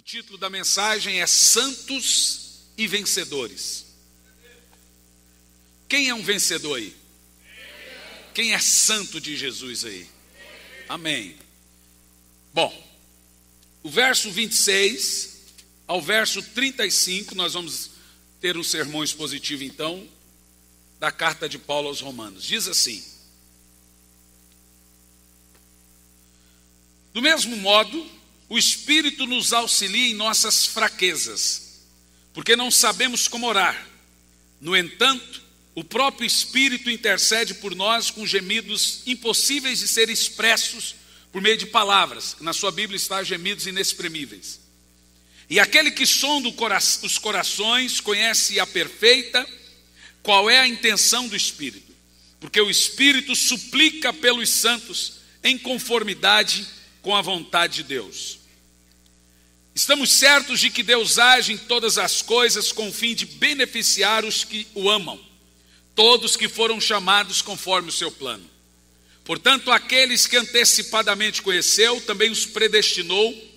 título da mensagem é Santos e Vencedores. Quem é um vencedor aí? Quem é santo de Jesus aí? Amém. Bom, o verso 26 ao verso 35, nós vamos ter um sermão expositivo então, da carta de Paulo aos Romanos. Diz assim: do mesmo modo, o Espírito nos auxilia em nossas fraquezas, porque não sabemos como orar. No entanto, o próprio Espírito intercede por nós com gemidos impossíveis de serem expressos por meio de palavras. Na sua Bíblia está gemidos inexprimíveis. E aquele que sonda os corações conhece a perfeita qual é a intenção do Espírito, porque o Espírito suplica pelos santos em conformidade com a vontade de Deus. Estamos certos de que Deus age em todas as coisas com o fim de beneficiar os que o amam, todos que foram chamados conforme o seu plano. Portanto, aqueles que antecipadamente conheceu, também os predestinou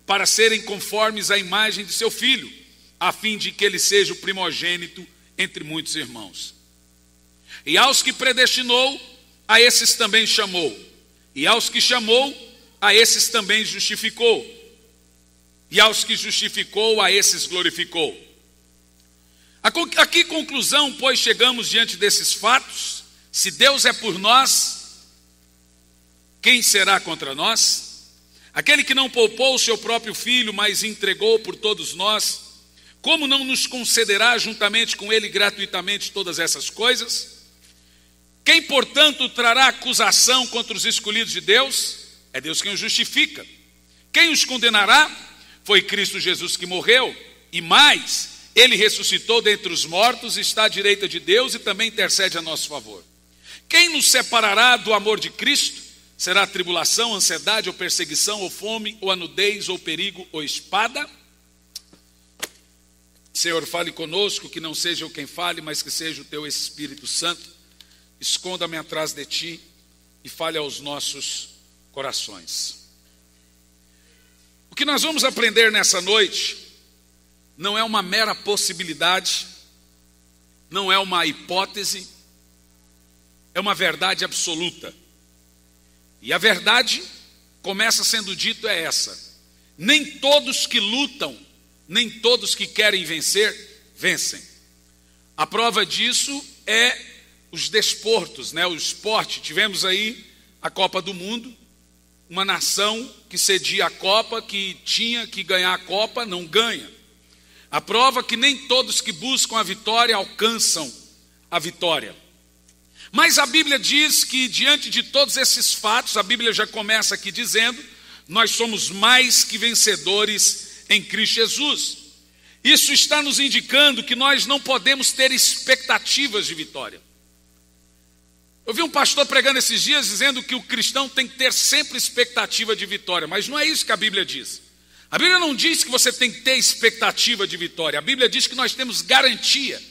para serem conformes à imagem de seu Filho, a fim de que ele seja o primogênito entre muitos irmãos. E aos que predestinou, a esses também chamou. E aos que chamou, a esses também justificou. E aos que justificou, a esses glorificou. A que conclusão, pois, chegamos diante desses fatos? Se Deus é por nós, quem será contra nós? Aquele que não poupou o seu próprio Filho, mas entregou por todos nós, como não nos concederá juntamente com ele gratuitamente todas essas coisas? Quem, portanto, trará acusação contra os escolhidos de Deus? É Deus quem os justifica. Quem os condenará? Foi Cristo Jesus que morreu, e mais, ele ressuscitou dentre os mortos, está à direita de Deus e também intercede a nosso favor. Quem nos separará do amor de Cristo? Será tribulação, ansiedade, ou perseguição, ou fome, ou a nudez, ou perigo, ou espada? Senhor, fale conosco, que não seja eu quem fale, mas que seja o teu Espírito Santo. Esconda-me atrás de ti e fale aos nossos corações. O que nós vamos aprender nessa noite não é uma mera possibilidade, não é uma hipótese, é uma verdade absoluta. E a verdade, começa sendo dito, é essa: nem todos que lutam, nem todos que querem vencer, vencem. A prova disso é os desportos, o esporte. Tivemos aí a Copa do Mundo, uma nação que cedia a Copa, que tinha que ganhar a Copa, não ganha. A prova que nem todos que buscam a vitória alcançam a vitória. Mas a Bíblia diz que diante de todos esses fatos, a Bíblia já começa aqui dizendo, nós somos mais que vencedores em Cristo Jesus. Isso está nos indicando que nós não podemos ter expectativas de vitória. Eu vi um pastor pregando esses dias dizendo que o cristão tem que ter sempre expectativa de vitória, mas não é isso que a Bíblia diz. A Bíblia não diz que você tem que ter expectativa de vitória. A Bíblia diz que nós temos garantia,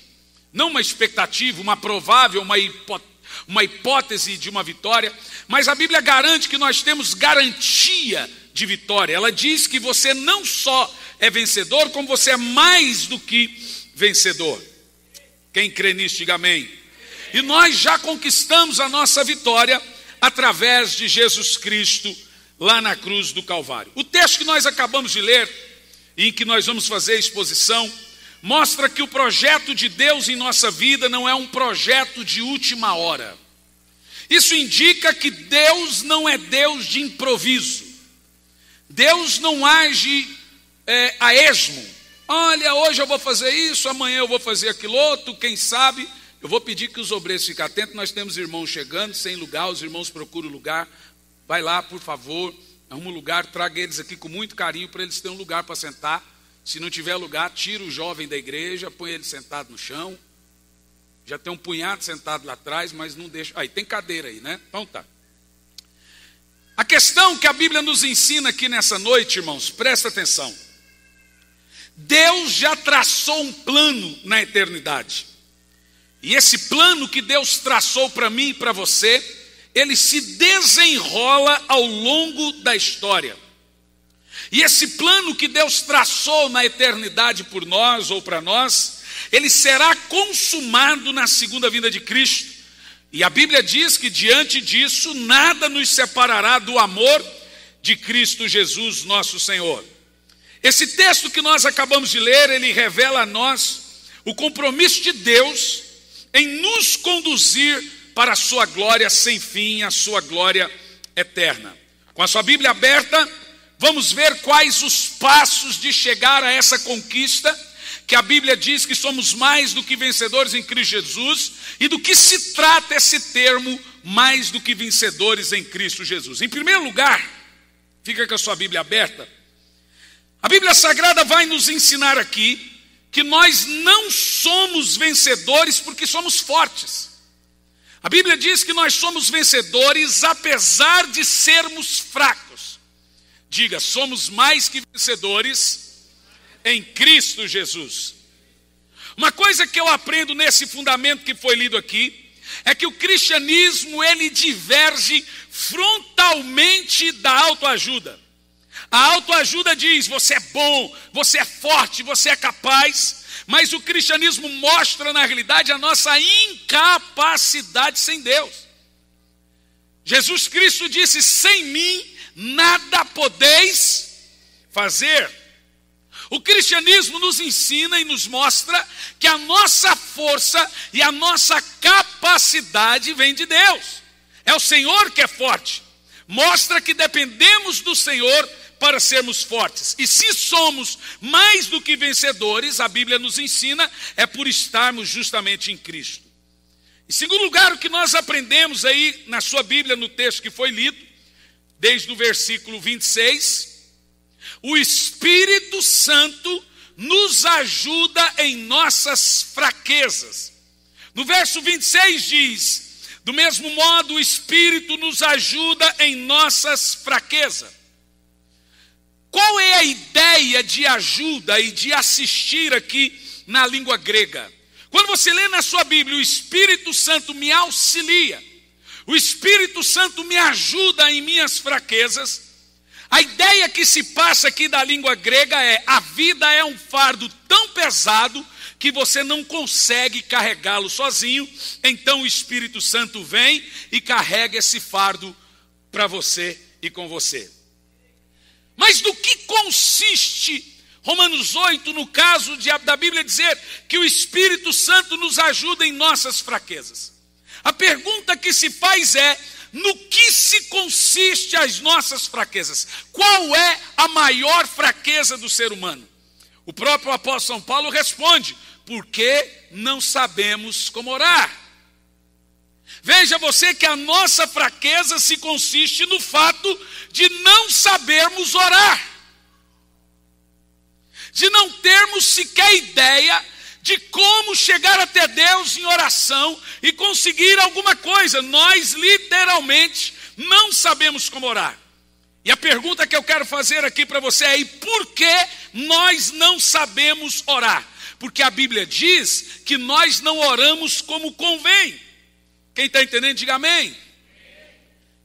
não uma expectativa, uma provável, uma hipótese de uma vitória, mas a Bíblia garante que nós temos garantia de vitória. Ela diz que você não só é vencedor, como você é mais do que vencedor. Quem crê nisso, diga amém. E nós já conquistamos a nossa vitória através de Jesus Cristo lá na cruz do Calvário. O texto que nós acabamos de ler, e em que nós vamos fazer a exposição, mostra que o projeto de Deus em nossa vida não é um projeto de última hora. Isso indica que Deus não é Deus de improviso. Deus não age a esmo. Olha, hoje eu vou fazer isso, amanhã eu vou fazer aquilo outro, quem sabe. Eu vou pedir que os obreiros fiquem atentos, nós temos irmãos chegando, sem lugar, os irmãos procuram lugar. Vai lá, por favor, arruma um lugar, traga eles aqui com muito carinho para eles terem um lugar para sentar. Se não tiver lugar, tira o jovem da igreja, põe ele sentado no chão. Já tem um punhado sentado lá atrás, mas não deixa. Aí, tem cadeira aí, né? Então tá. A questão que a Bíblia nos ensina aqui nessa noite, irmãos, presta atenção. Deus já traçou um plano na eternidade. E esse plano que Deus traçou para mim e para você, ele se desenrola ao longo da história. E esse plano que Deus traçou na eternidade por nós ou para nós, ele será consumado na segunda vinda de Cristo. E a Bíblia diz que diante disso nada nos separará do amor de Cristo Jesus, nosso Senhor. Esse texto que nós acabamos de ler, ele revela a nós o compromisso de Deus em nos conduzir para a sua glória sem fim, a sua glória eterna. Com a sua Bíblia aberta, vamos ver quais os passos de chegar a essa conquista, que a Bíblia diz que somos mais do que vencedores em Cristo Jesus, e do que se trata esse termo, mais do que vencedores em Cristo Jesus. Em primeiro lugar, fica com a sua Bíblia aberta, a Bíblia Sagrada vai nos ensinar aqui que nós não somos vencedores porque somos fortes. A Bíblia diz que nós somos vencedores apesar de sermos fracos. Diga, somos mais que vencedores em Cristo Jesus. Uma coisa que eu aprendo nesse fundamento que foi lido aqui, é que o cristianismo, ele diverge frontalmente da autoajuda. A autoajuda diz, você é bom, você é forte, você é capaz, mas o cristianismo mostra na realidade a nossa incapacidade sem Deus. Jesus Cristo disse, sem mim nada podeis fazer. O cristianismo nos ensina e nos mostra que a nossa força e a nossa capacidade vem de Deus. É o Senhor que é forte. Mostra que dependemos do Senhor para sermos fortes. E se somos mais do que vencedores, a Bíblia nos ensina, é por estarmos justamente em Cristo. Em segundo lugar, o que nós aprendemos aí na sua Bíblia, no texto que foi lido, desde o versículo 26, o Espírito Santo nos ajuda em nossas fraquezas. No verso 26 diz, do mesmo modo o Espírito nos ajuda em nossas fraquezas. Qual é a ideia de ajuda e de assistir aqui na língua grega? Quando você lê na sua Bíblia, o Espírito Santo me auxilia, o Espírito Santo me ajuda em minhas fraquezas, a ideia que se passa aqui da língua grega é, a vida é um fardo tão pesado que você não consegue carregá-lo sozinho, então o Espírito Santo vem e carrega esse fardo para você e com você. Mas do que consiste Romanos 8, no caso da Bíblia dizer que o Espírito Santo nos ajuda em nossas fraquezas? A pergunta que se faz é, no que se consiste as nossas fraquezas? Qual é a maior fraqueza do ser humano? O próprio apóstolo São Paulo responde, porque não sabemos como orar. Veja você que a nossa fraqueza se consiste no fato de não sabermos orar, de não termos sequer ideia de como chegar até Deus em oração e conseguir alguma coisa. Nós literalmente não sabemos como orar. E a pergunta que eu quero fazer aqui para você é, e por que nós não sabemos orar? Porque a Bíblia diz que nós não oramos como convém. Quem está entendendo, diga amém.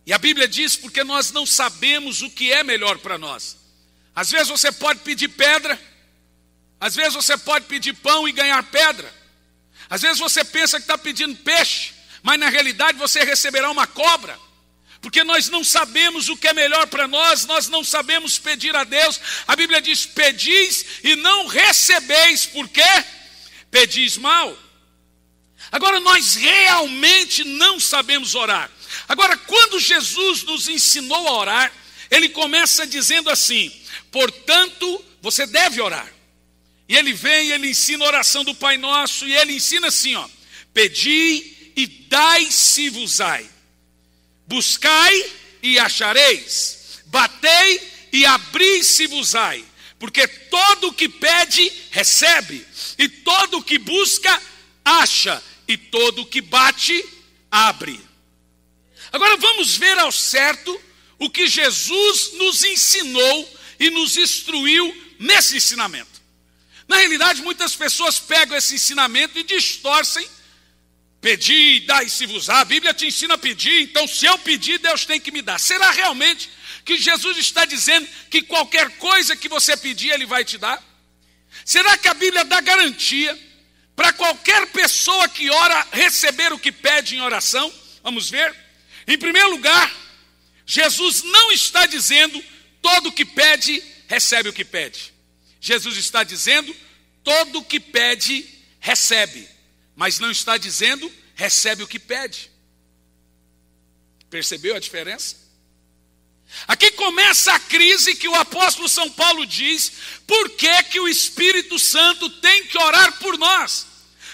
E a Bíblia diz porque nós não sabemos o que é melhor para nós. Às vezes você pode pedir pedra, às vezes você pode pedir pão e ganhar pedra. Às vezes você pensa que está pedindo peixe, mas na realidade você receberá uma cobra. Porque nós não sabemos o que é melhor para nós, nós não sabemos pedir a Deus. A Bíblia diz, pedis e não recebeis, por quê? Pedis mal. Agora nós realmente não sabemos orar. Agora quando Jesus nos ensinou a orar, ele começa dizendo assim, portanto você deve orar. E ele vem, ele ensina a oração do Pai Nosso, e ele ensina assim, ó, pedi e dai-se-vos-ai. Buscai e achareis, batei e abri-se-vos-ai, porque todo o que pede, recebe, e todo o que busca, acha, e todo o que bate, abre. Agora vamos ver ao certo o que Jesus nos ensinou e nos instruiu nesse ensinamento. Na realidade, muitas pessoas pegam esse ensinamento e distorcem. Pedir, dai-se-vos-á. A Bíblia te ensina a pedir, então se eu pedir, Deus tem que me dar. Será realmente que Jesus está dizendo que qualquer coisa que você pedir, Ele vai te dar? Será que a Bíblia dá garantia para qualquer pessoa que ora receber o que pede em oração? Vamos ver. Em primeiro lugar, Jesus não está dizendo todo o que pede, recebe o que pede. Jesus está dizendo todo o que pede, recebe. Mas não está dizendo recebe o que pede. Percebeu a diferença? Aqui começa a crise que o apóstolo São Paulo diz, por que o Espírito Santo tem que orar por nós?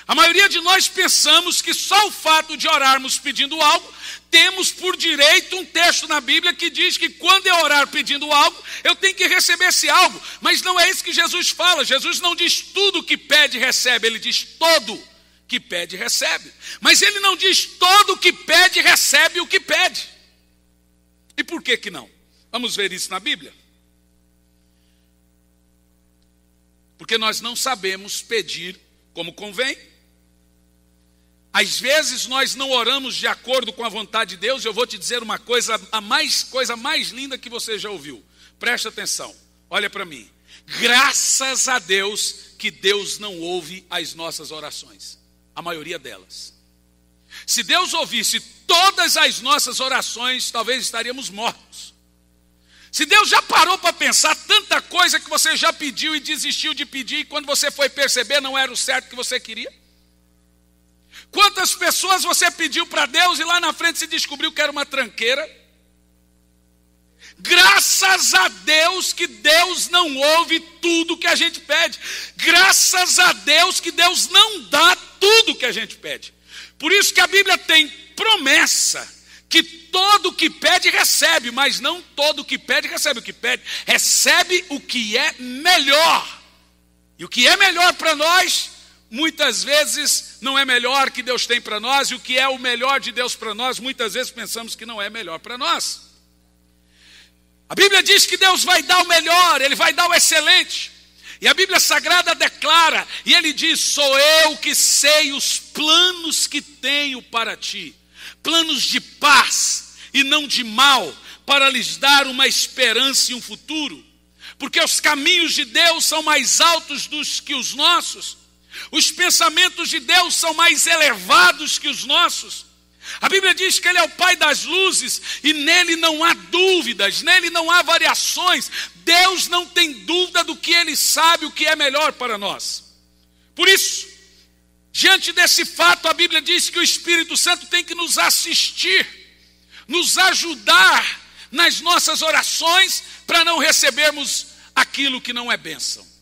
A maioria de nós pensamos que só o fato de orarmos pedindo algo, temos por direito um texto na Bíblia que diz que quando eu orar pedindo algo, eu tenho que receber esse algo. Mas não é isso que Jesus fala. Jesus não diz tudo que pede recebe, ele diz todo que pede recebe. Mas ele não diz todo que pede recebe o que pede. E por que não? Vamos ver isso na Bíblia. Porque nós não sabemos pedir como convém. Às vezes nós não oramos de acordo com a vontade de Deus. Eu vou te dizer uma coisa, coisa mais linda que você já ouviu. Presta atenção, olha para mim. Graças a Deus que Deus não ouve as nossas orações. A maioria delas. Se Deus ouvisse todas as nossas orações, talvez estaríamos mortos. Se Deus já parou para pensar tanta coisa que você já pediu e desistiu de pedir, e quando você foi perceber não era o certo que você queria? Quantas pessoas você pediu para Deus e lá na frente se descobriu que era uma tranqueira? Graças a Deus que Deus não ouve tudo que a gente pede. Graças a Deus que Deus não dá tudo que a gente pede. Por isso que a Bíblia tem promessa que todo o que pede recebe, mas não todo o que pede recebe o que pede. Recebe o que é melhor. E o que é melhor para nós, muitas vezes não é melhor que Deus tem para nós. E o que é o melhor de Deus para nós, muitas vezes pensamos que não é melhor para nós. A Bíblia diz que Deus vai dar o melhor, Ele vai dar o excelente. E a Bíblia Sagrada declara, e Ele diz, sou eu que sei os planos que tenho para ti. Planos de paz e não de mal, para lhes dar uma esperança e um futuro. Porque os caminhos de Deus são mais altos que os nossos. Os pensamentos de Deus são mais elevados que os nossos. A Bíblia diz que Ele é o Pai das luzes e nele não há dúvidas, nele não há variações. Deus não tem dúvida do que Ele sabe, o que é melhor para nós. Por isso, diante desse fato, a Bíblia diz que o Espírito Santo tem que nos assistir, nos ajudar nas nossas orações para não recebermos aquilo que não é bênção.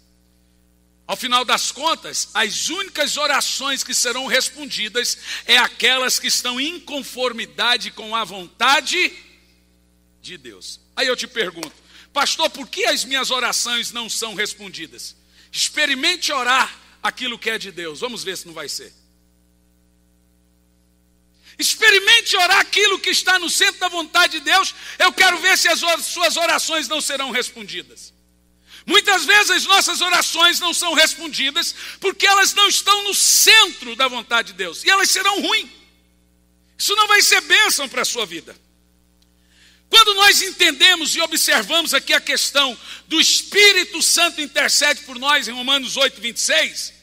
Ao final das contas, as únicas orações que serão respondidas é aquelas que estão em conformidade com a vontade de Deus. Aí eu te pergunto, pastor, por que as minhas orações não são respondidas? Experimente orar aquilo que é de Deus, vamos ver se não vai ser. Experimente orar aquilo que está no centro da vontade de Deus, eu quero ver se as suas orações não serão respondidas. Muitas vezes as nossas orações não são respondidas porque elas não estão no centro da vontade de Deus. E elas serão ruins. Isso não vai ser bênção para a sua vida. Quando nós entendemos e observamos aqui a questão do Espírito Santo intercede por nós em Romanos 8, 26,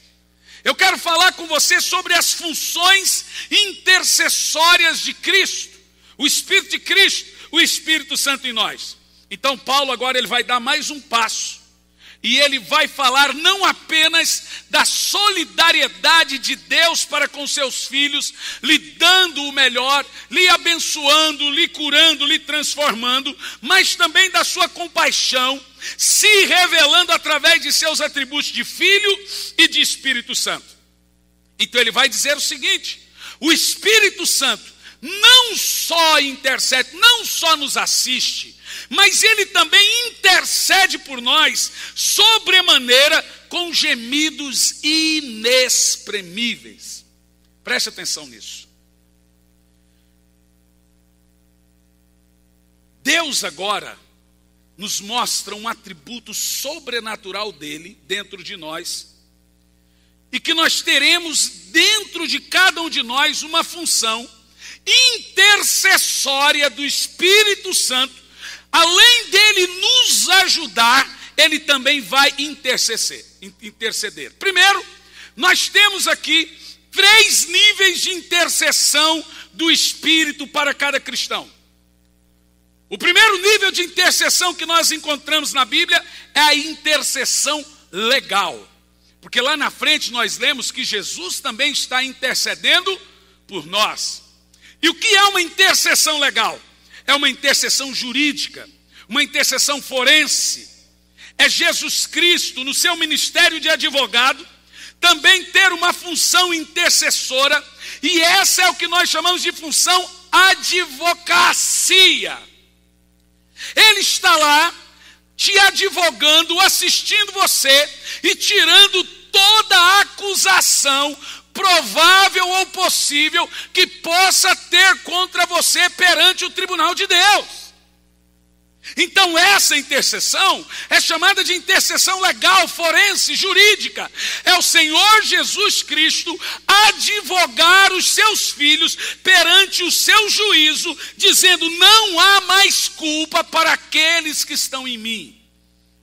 eu quero falar com você sobre as funções intercessórias de Cristo. O Espírito de Cristo, o Espírito Santo em nós. Então Paulo agora ele vai dar mais um passo. E ele vai falar não apenas da solidariedade de Deus para com seus filhos, lhe dando o melhor, lhe abençoando, lhe curando, lhe transformando, mas também da sua compaixão, se revelando através de seus atributos de Filho e de Espírito Santo. Então ele vai dizer o seguinte, o Espírito Santo não só intercede, não só nos assiste, mas Ele também intercede por nós, sobremaneira, com gemidos inexprimíveis. Preste atenção nisso. Deus agora nos mostra um atributo sobrenatural dele, dentro de nós, e que nós teremos dentro de cada um de nós uma função intercessória do Espírito Santo, além dele nos ajudar, ele também vai interceder. Primeiro, nós temos aqui 3 níveis de intercessão do Espírito para cada cristão. O primeiro nível de intercessão que nós encontramos na Bíblia é a intercessão legal. Porque lá na frente nós lemos que Jesus também está intercedendo por nós. E o que é uma intercessão legal? É uma intercessão jurídica, uma intercessão forense. É Jesus Cristo, no seu ministério de advogado, também ter uma função intercessora, e essa é o que nós chamamos de função advocacia. Ele está lá te advogando, assistindo você e tirando toda a acusação provável ou possível que possa ter contra você perante o tribunal de Deus. Então essa intercessão é chamada de intercessão legal, forense, jurídica. É o Senhor Jesus Cristo advogar os seus filhos perante o seu juízo, dizendo: não há mais culpa para aqueles que estão em mim.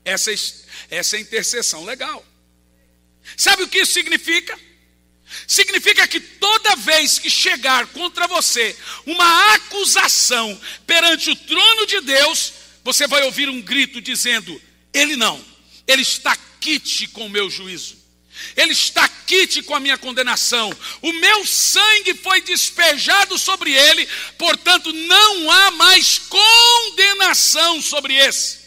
Essa é a intercessão legal. Sabe o que isso significa? Significa que toda vez que chegar contra você uma acusação perante o trono de Deus, você vai ouvir um grito dizendo: ele não, ele está quite com o meu juízo, ele está quite com a minha condenação, o meu sangue foi despejado sobre ele, portanto não há mais condenação sobre esse.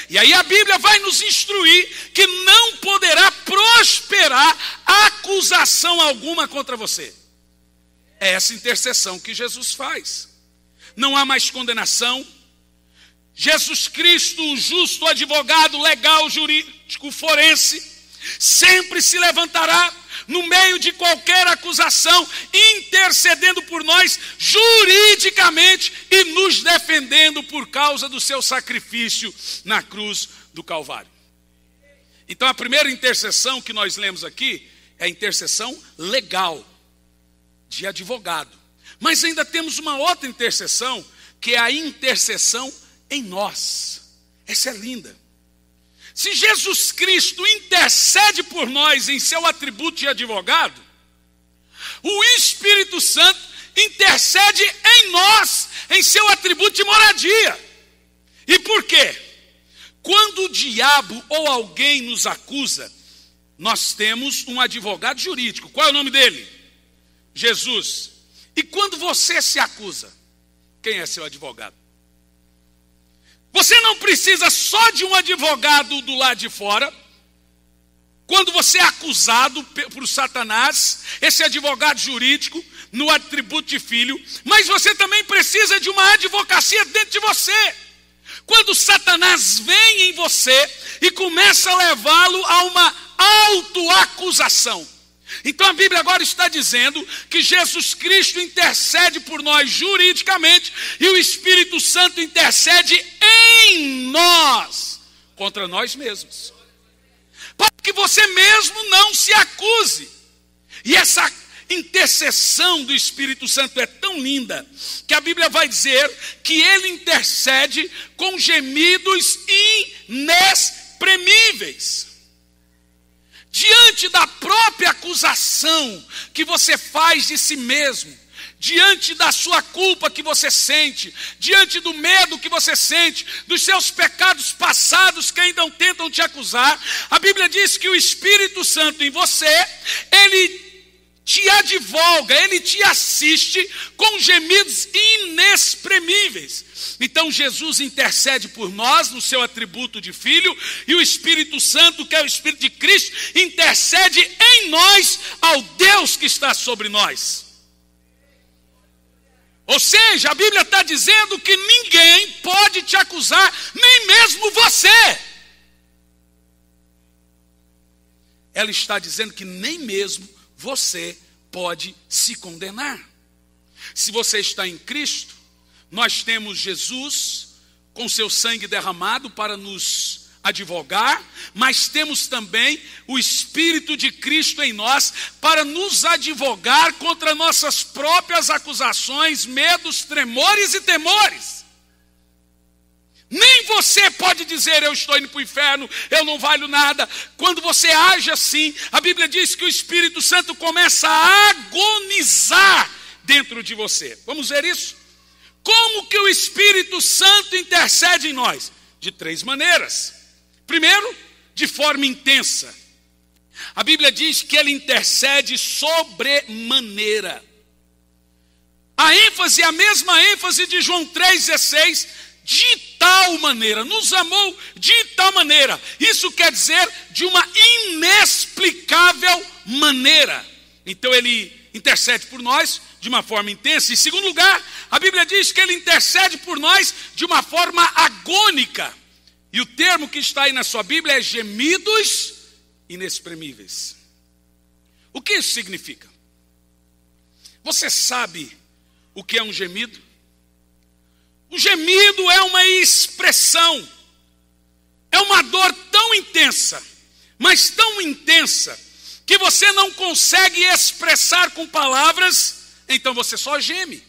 E aí a Bíblia vai nos instruir que não poderá prosperar acusação alguma contra você. É essa intercessão que Jesus faz. Não há mais condenação. Jesus Cristo, o justo advogado legal, jurídico, forense, sempre se levantará no meio de qualquer acusação, intercedendo por nós juridicamente e nos defendendo por causa do seu sacrifício na cruz do Calvário. Então a primeira intercessão que nós lemos aqui é a intercessão legal, de advogado. Mas ainda temos uma outra intercessão, que é a intercessão em nós. Essa é linda. Se Jesus Cristo intercede por nós em seu atributo de advogado, o Espírito Santo intercede em nós em seu atributo de moradia. E por quê? Quando o diabo ou alguém nos acusa, nós temos um advogado jurídico. Qual é o nome dele? Jesus. E quando você se acusa, quem é seu advogado? Você não precisa só de um advogado do lado de fora. Quando você é acusado por Satanás, esse advogado jurídico, no atributo de filho, mas você também precisa de uma advocacia dentro de você. Quando Satanás vem em você e começa a levá-lo a uma autoacusação. Então a Bíblia agora está dizendo que Jesus Cristo intercede por nós juridicamente e o Espírito Santo intercede em nós, contra nós mesmos. Para que você mesmo não se acuse. E essa intercessão do Espírito Santo é tão linda, que a Bíblia vai dizer que ele intercede com gemidos inexprimíveis. Diante da própria acusação que você faz de si mesmo, diante da sua culpa que você sente, diante do medo que você sente, dos seus pecados passados que ainda tentam te acusar, a Bíblia diz que o Espírito Santo em você, ele te advoga, ele te assiste com gemidos inexprimíveis. Então Jesus intercede por nós no seu atributo de filho, e o Espírito Santo, que é o Espírito de Cristo, intercede em nós ao Deus que está sobre nós. Ou seja, a Bíblia está dizendo que ninguém pode te acusar, nem mesmo você. Ela está dizendo que nem mesmo você pode se condenar. Se você está em Cristo, nós temos Jesus com seu sangue derramado para nos advogar, mas temos também o Espírito de Cristo em nós para nos advogar contra nossas próprias acusações, medos, tremores e temores. Nem você pode dizer: eu estou indo para o inferno, eu não valho nada. Quando você age assim, a Bíblia diz que o Espírito Santo começa a agonizar dentro de você. Vamos ver isso? Como que o Espírito Santo intercede em nós? De 3 maneiras. Primeiro, de forma intensa. A Bíblia diz que ele intercede sobremaneira. A ênfase é a mesma ênfase de João 3,16. De tal maneira, nos amou de tal maneira. Isso quer dizer de uma inexplicável maneira. Então ele intercede por nós de uma forma intensa. Em segundo lugar, a Bíblia diz que ele intercede por nós de uma forma agônica. E o termo que está aí na sua Bíblia é gemidos inexprimíveis. O que isso significa? Você sabe o que é um gemido? O gemido é uma expressão, é uma dor tão intensa, mas tão intensa, que você não consegue expressar com palavras, então você só geme.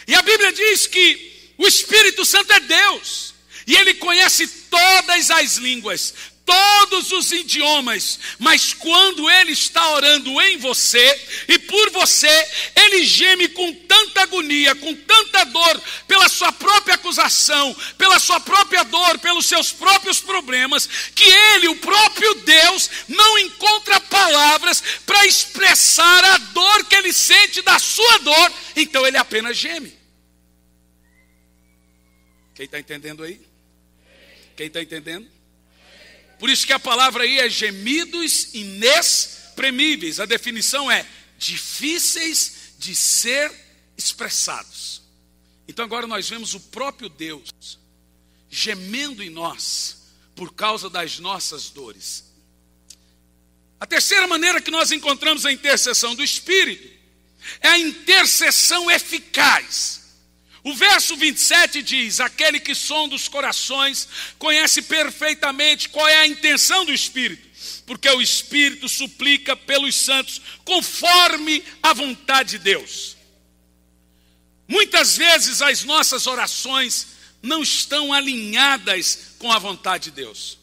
E a Bíblia diz que o Espírito Santo é Deus, e Ele conhece todas as línguas, todos os idiomas, mas quando Ele está orando em você e por você, Ele geme com tanta agonia, com tanta dor, pela sua própria acusação, pela sua própria dor, pelos seus próprios problemas, que Ele, o próprio Deus, não encontra palavras para expressar a dor que Ele sente da sua dor, então Ele apenas geme. Quem está entendendo aí? Quem está entendendo? Por isso que a palavra aí é gemidos inexprimíveis. A definição é difíceis de ser expressados. Então agora nós vemos o próprio Deus gemendo em nós por causa das nossas dores. A terceira maneira que nós encontramos a intercessão do Espírito é a intercessão eficaz. O verso 27 diz: aquele que sonda os corações conhece perfeitamente qual é a intenção do Espírito, porque o Espírito suplica pelos santos conforme a vontade de Deus. Muitas vezes as nossas orações não estão alinhadas com a vontade de Deus.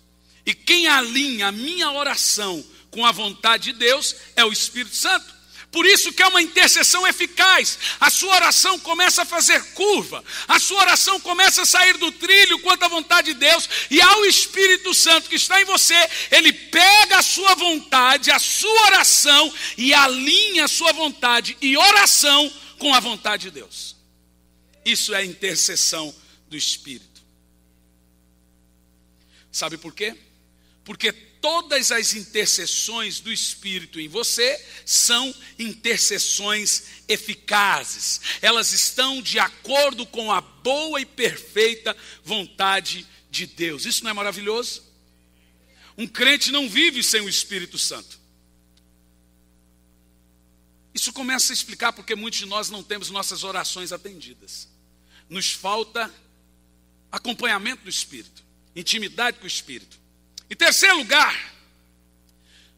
E quem alinha a minha oração com a vontade de Deus é o Espírito Santo. Por isso que é uma intercessão eficaz. A sua oração começa a fazer curva, a sua oração começa a sair do trilho quanto à vontade de Deus, e ao Espírito Santo que está em você, ele pega a sua vontade, a sua oração, e alinha a sua vontade e oração com a vontade de Deus. Isso é a intercessão do Espírito. Sabe por quê? Porque todas as intercessões do Espírito em você são intercessões eficazes. Elas estão de acordo com a boa e perfeita vontade de Deus. Isso não é maravilhoso? Um crente não vive sem o Espírito Santo. Isso começa a explicar porque muitos de nós não temos nossas orações atendidas. Nos falta acompanhamento do Espírito, intimidade com o Espírito. Em terceiro lugar,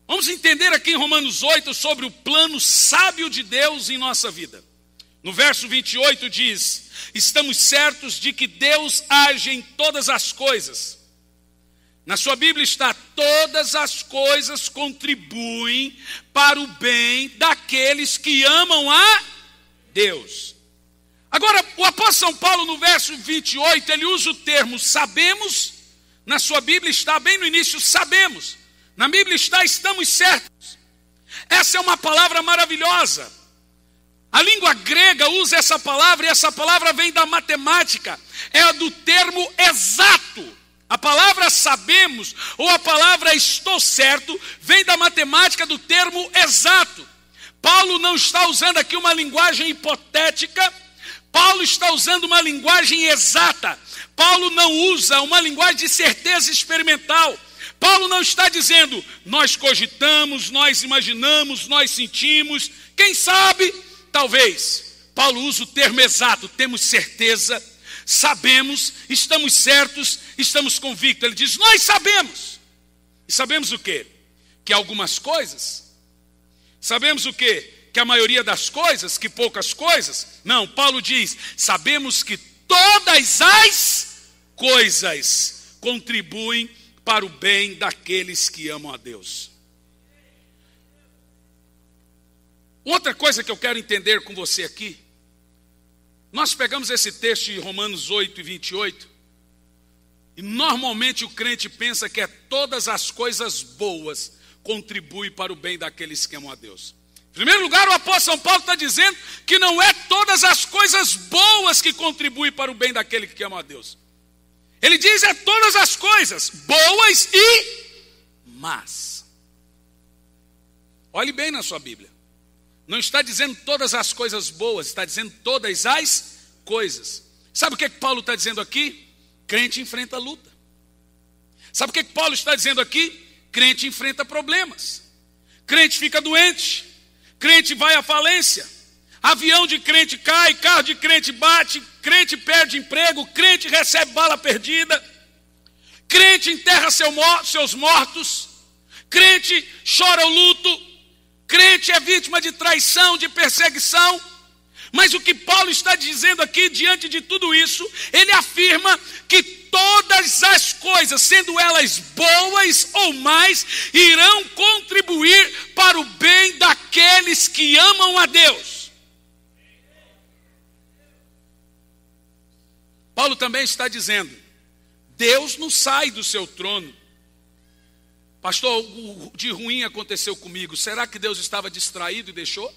vamos entender aqui em Romanos 8 sobre o plano sábio de Deus em nossa vida. No verso 28 diz: estamos certos de que Deus age em todas as coisas. Na sua Bíblia está: todas as coisas contribuem para o bem daqueles que amam a Deus. Agora, o apóstolo São Paulo, no verso 28, ele usa o termo sabemos. Na sua Bíblia está bem no início, sabemos. Na Bíblia está, estamos certos. Essa é uma palavra maravilhosa. A língua grega usa essa palavra, e essa palavra vem da matemática. É do termo exato. A palavra sabemos, ou a palavra estou certo, vem da matemática do termo exato. Paulo não está usando aqui uma linguagem hipotética. Paulo está usando uma linguagem exata. Paulo não usa uma linguagem de certeza experimental. Paulo não está dizendo, nós cogitamos, nós imaginamos, nós sentimos, quem sabe, talvez. Paulo usa o termo exato, temos certeza, sabemos, estamos certos, estamos convictos. Ele diz, nós sabemos. E sabemos o quê? Que algumas coisas. Sabemos o quê? Que a maioria das coisas, que poucas coisas. Não, Paulo diz, sabemos que todas as coisas contribuem para o bem daqueles que amam a Deus. Outra coisa que eu quero entender com você aqui, nós pegamos esse texto de Romanos 8 e 28, e normalmente o crente pensa que todas as coisas boas contribuem para o bem daqueles que amam a Deus. Em primeiro lugar, o apóstolo São Paulo está dizendo que não é todas as coisas boas que contribuem para o bem daquele que ama a Deus. Ele diz todas as coisas boas e más. Olhe bem na sua Bíblia. Não está dizendo todas as coisas boas, está dizendo todas as coisas. Sabe o que Paulo está dizendo aqui? Crente enfrenta luta. Sabe o que Paulo está dizendo aqui? Crente enfrenta problemas. Crente fica doente. Crente vai à falência. Avião de crente cai, carro de crente bate, crente perde emprego, crente recebe bala perdida, crente enterra seus mortos, crente chora o luto, crente é vítima de traição, de perseguição. Mas o que Paulo está dizendo aqui, diante de tudo isso, ele afirma que todas as coisas, sendo elas boas ou mais, irão contribuir para o bem daqueles que amam a Deus. Paulo também está dizendo, Deus não sai do seu trono. Pastor, o de ruim aconteceu comigo, será que Deus estava distraído e deixou?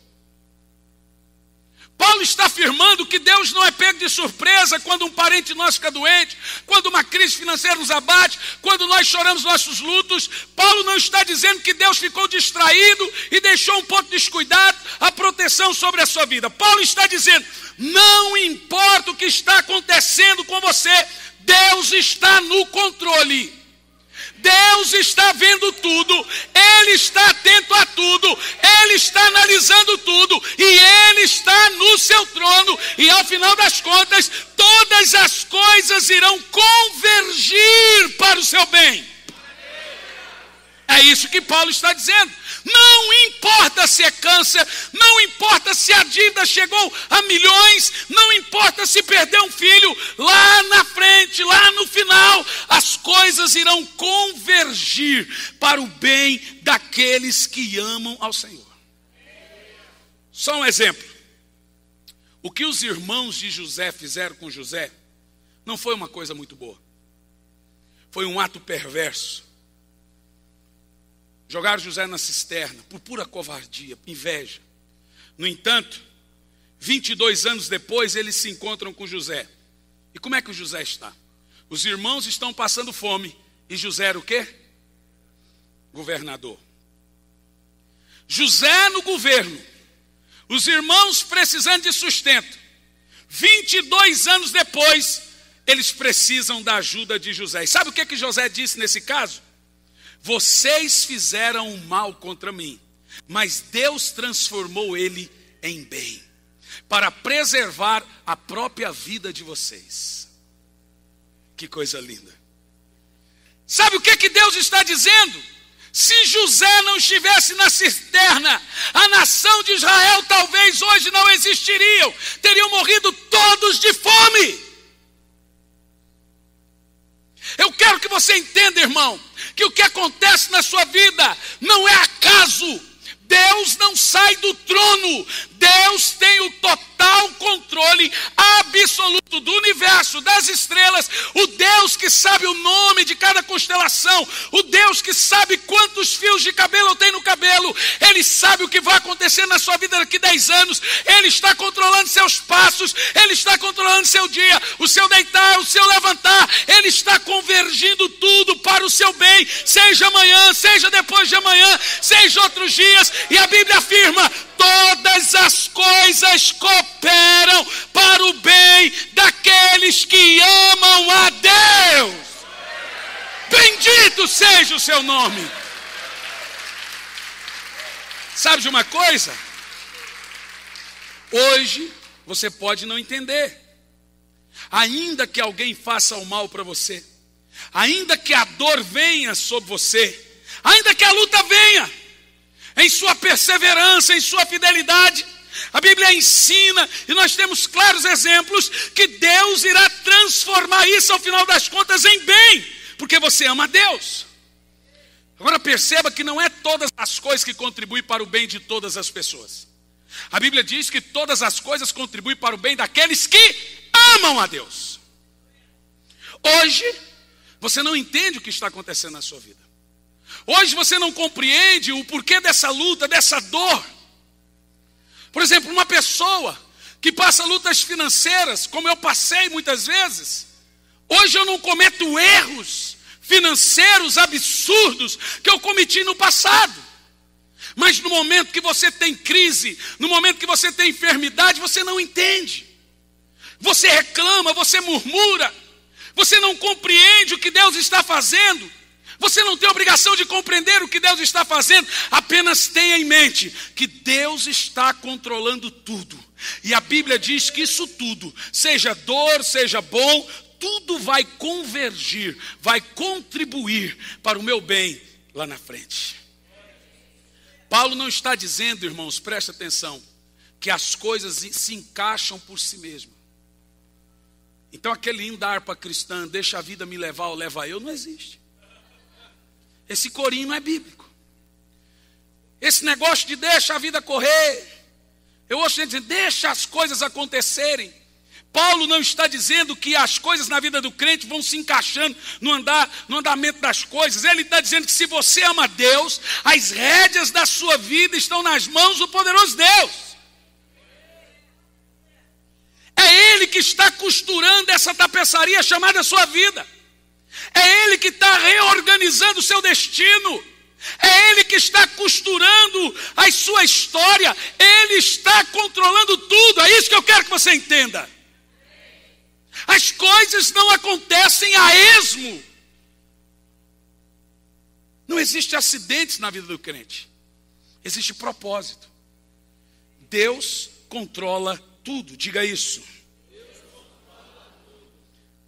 Paulo está afirmando que Deus não é pego de surpresa quando um parente nosso fica doente, quando uma crise financeira nos abate, quando nós choramos nossos lutos. Paulo não está dizendo que Deus ficou distraído e deixou um pouco descuidado a proteção sobre a sua vida. Paulo está dizendo, não importa o que está acontecendo com você, Deus está no controle. Deus está vendo tudo, Ele está atento a tudo, Ele está analisando tudo, e Ele está no seu trono, e ao final das contas, todas as coisas irão convergir para o seu bem. É isso que Paulo está dizendo. Não importa se é câncer, não importa se a dívida chegou a milhões, não importa se perdeu um filho, lá na frente, lá no final, as coisas irão convergir para o bem daqueles que amam ao Senhor. Só um exemplo. O que os irmãos de José fizeram com José não foi uma coisa muito boa. Foi um ato perverso. Jogaram José na cisterna, por pura covardia, inveja. No entanto, 22 anos depois, eles se encontram com José. E como é que o José está? Os irmãos estão passando fome. E José era o quê? Governador. José no governo. Os irmãos precisando de sustento. 22 anos depois, eles precisam da ajuda de José. E sabe o que José disse nesse caso? Vocês fizeram o mal contra mim, mas Deus transformou ele em bem, para preservar a própria vida de vocês. Que coisa linda. Sabe o que Deus está dizendo? Se José não estivesse na cisterna, a nação de Israel talvez hoje não existiriam, teriam morrido todos de fome. Eu quero que você entenda, irmão, que o que acontece na sua vida não é acaso. Deus não sai do trono. Deus tem o total controle absoluto do universo, das estrelas. O Deus que sabe o nome de cada constelação. O Deus que sabe quantos fios de cabelo eu tenho no cabelo. Ele sabe o que vai acontecer na sua vida daqui 10 anos. Ele está controlando seus passos. Ele está controlando seu dia, o seu deitar, o seu levantar. Ele está convergindo tudo para o seu bem. Seja amanhã, seja depois de amanhã, seja outros dias. E a Bíblia afirma, todas as coisas cooperam para o bem daqueles que amam a Deus. Bendito seja o seu nome. Sabe de uma coisa? Hoje você pode não entender. Ainda que alguém faça o mal para você, ainda que a dor venha sobre você, ainda que a luta venha, em sua perseverança, em sua fidelidade, A Bíblia ensina, e nós temos claros exemplos, que Deus irá transformar isso ao final das contas em bem, porque você ama a Deus. Agora perceba que não é todas as coisas que contribuem para o bem de todas as pessoas. A Bíblia diz que todas as coisas contribuem para o bem daqueles que amam a Deus. Hoje, você não entende o que está acontecendo na sua vida. Hoje você não compreende o porquê dessa luta, dessa dor. Por exemplo, uma pessoa que passa lutas financeiras, como eu passei muitas vezes, hoje eu não cometo erros financeiros absurdos que eu cometi no passado. Mas no momento que você tem crise, no momento que você tem enfermidade, você não entende. Você reclama, você murmura, você não compreende o que Deus está fazendo. Você não tem obrigação de compreender o que Deus está fazendo, apenas tenha em mente que Deus está controlando tudo. E a Bíblia diz que isso tudo, seja dor, seja bom, tudo vai convergir, vai contribuir para o meu bem lá na frente. Paulo não está dizendo, irmãos, preste atenção, que as coisas se encaixam por si mesmas. Então aquele hino da harpa cristã, deixa a vida me levar ou leva eu, não existe. Esse corinho não é bíblico. Esse negócio de deixa a vida correr. Eu ouço gente dizendo, deixa as coisas acontecerem. Paulo não está dizendo que as coisas na vida do crente vão se encaixando no andamento das coisas. Ele está dizendo que se você ama Deus, as rédeas da sua vida estão nas mãos do poderoso Deus. É Ele que está costurando essa tapeçaria chamada sua vida. É Ele que está reorganizando o seu destino. É Ele que está costurando a sua história. Ele está controlando tudo. É isso que eu quero que você entenda. As coisas não acontecem a esmo. Não existe acidentes na vida do crente. Existe propósito. Deus controla tudo. Diga isso.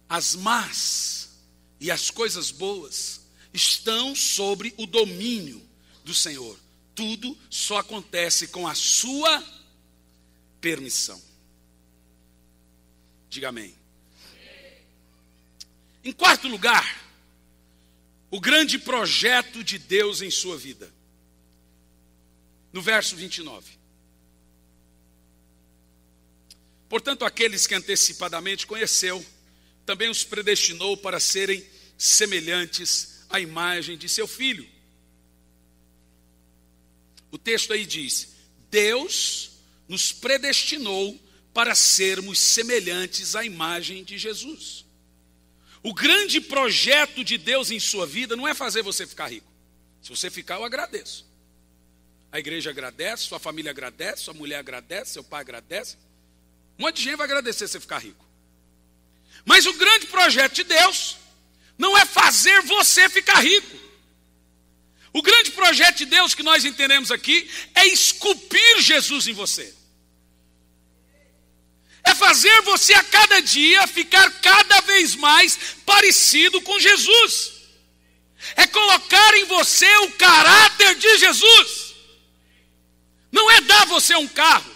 As más e as coisas boas estão sobre o domínio do Senhor. Tudo só acontece com a sua permissão. Diga amém. Em quarto lugar, o grande projeto de Deus em sua vida. No verso 29. Portanto, aqueles que antecipadamente conheceu, também os predestinou para serem semelhantes à imagem de seu Filho. O texto aí diz, Deus nos predestinou para sermos semelhantes à imagem de Jesus. O grande projeto de Deus em sua vida não é fazer você ficar rico. Se você ficar, eu agradeço. A igreja agradece, sua família agradece, sua mulher agradece, seu pai agradece. Um monte de gente vai agradecer você ficar rico. Mas o grande projeto de Deus não é fazer você ficar rico. O grande projeto de Deus que nós entendemos aqui é esculpir Jesus em você. É fazer você a cada dia ficar cada vez mais parecido com Jesus. É colocar em você o caráter de Jesus. Não é dar você um carro.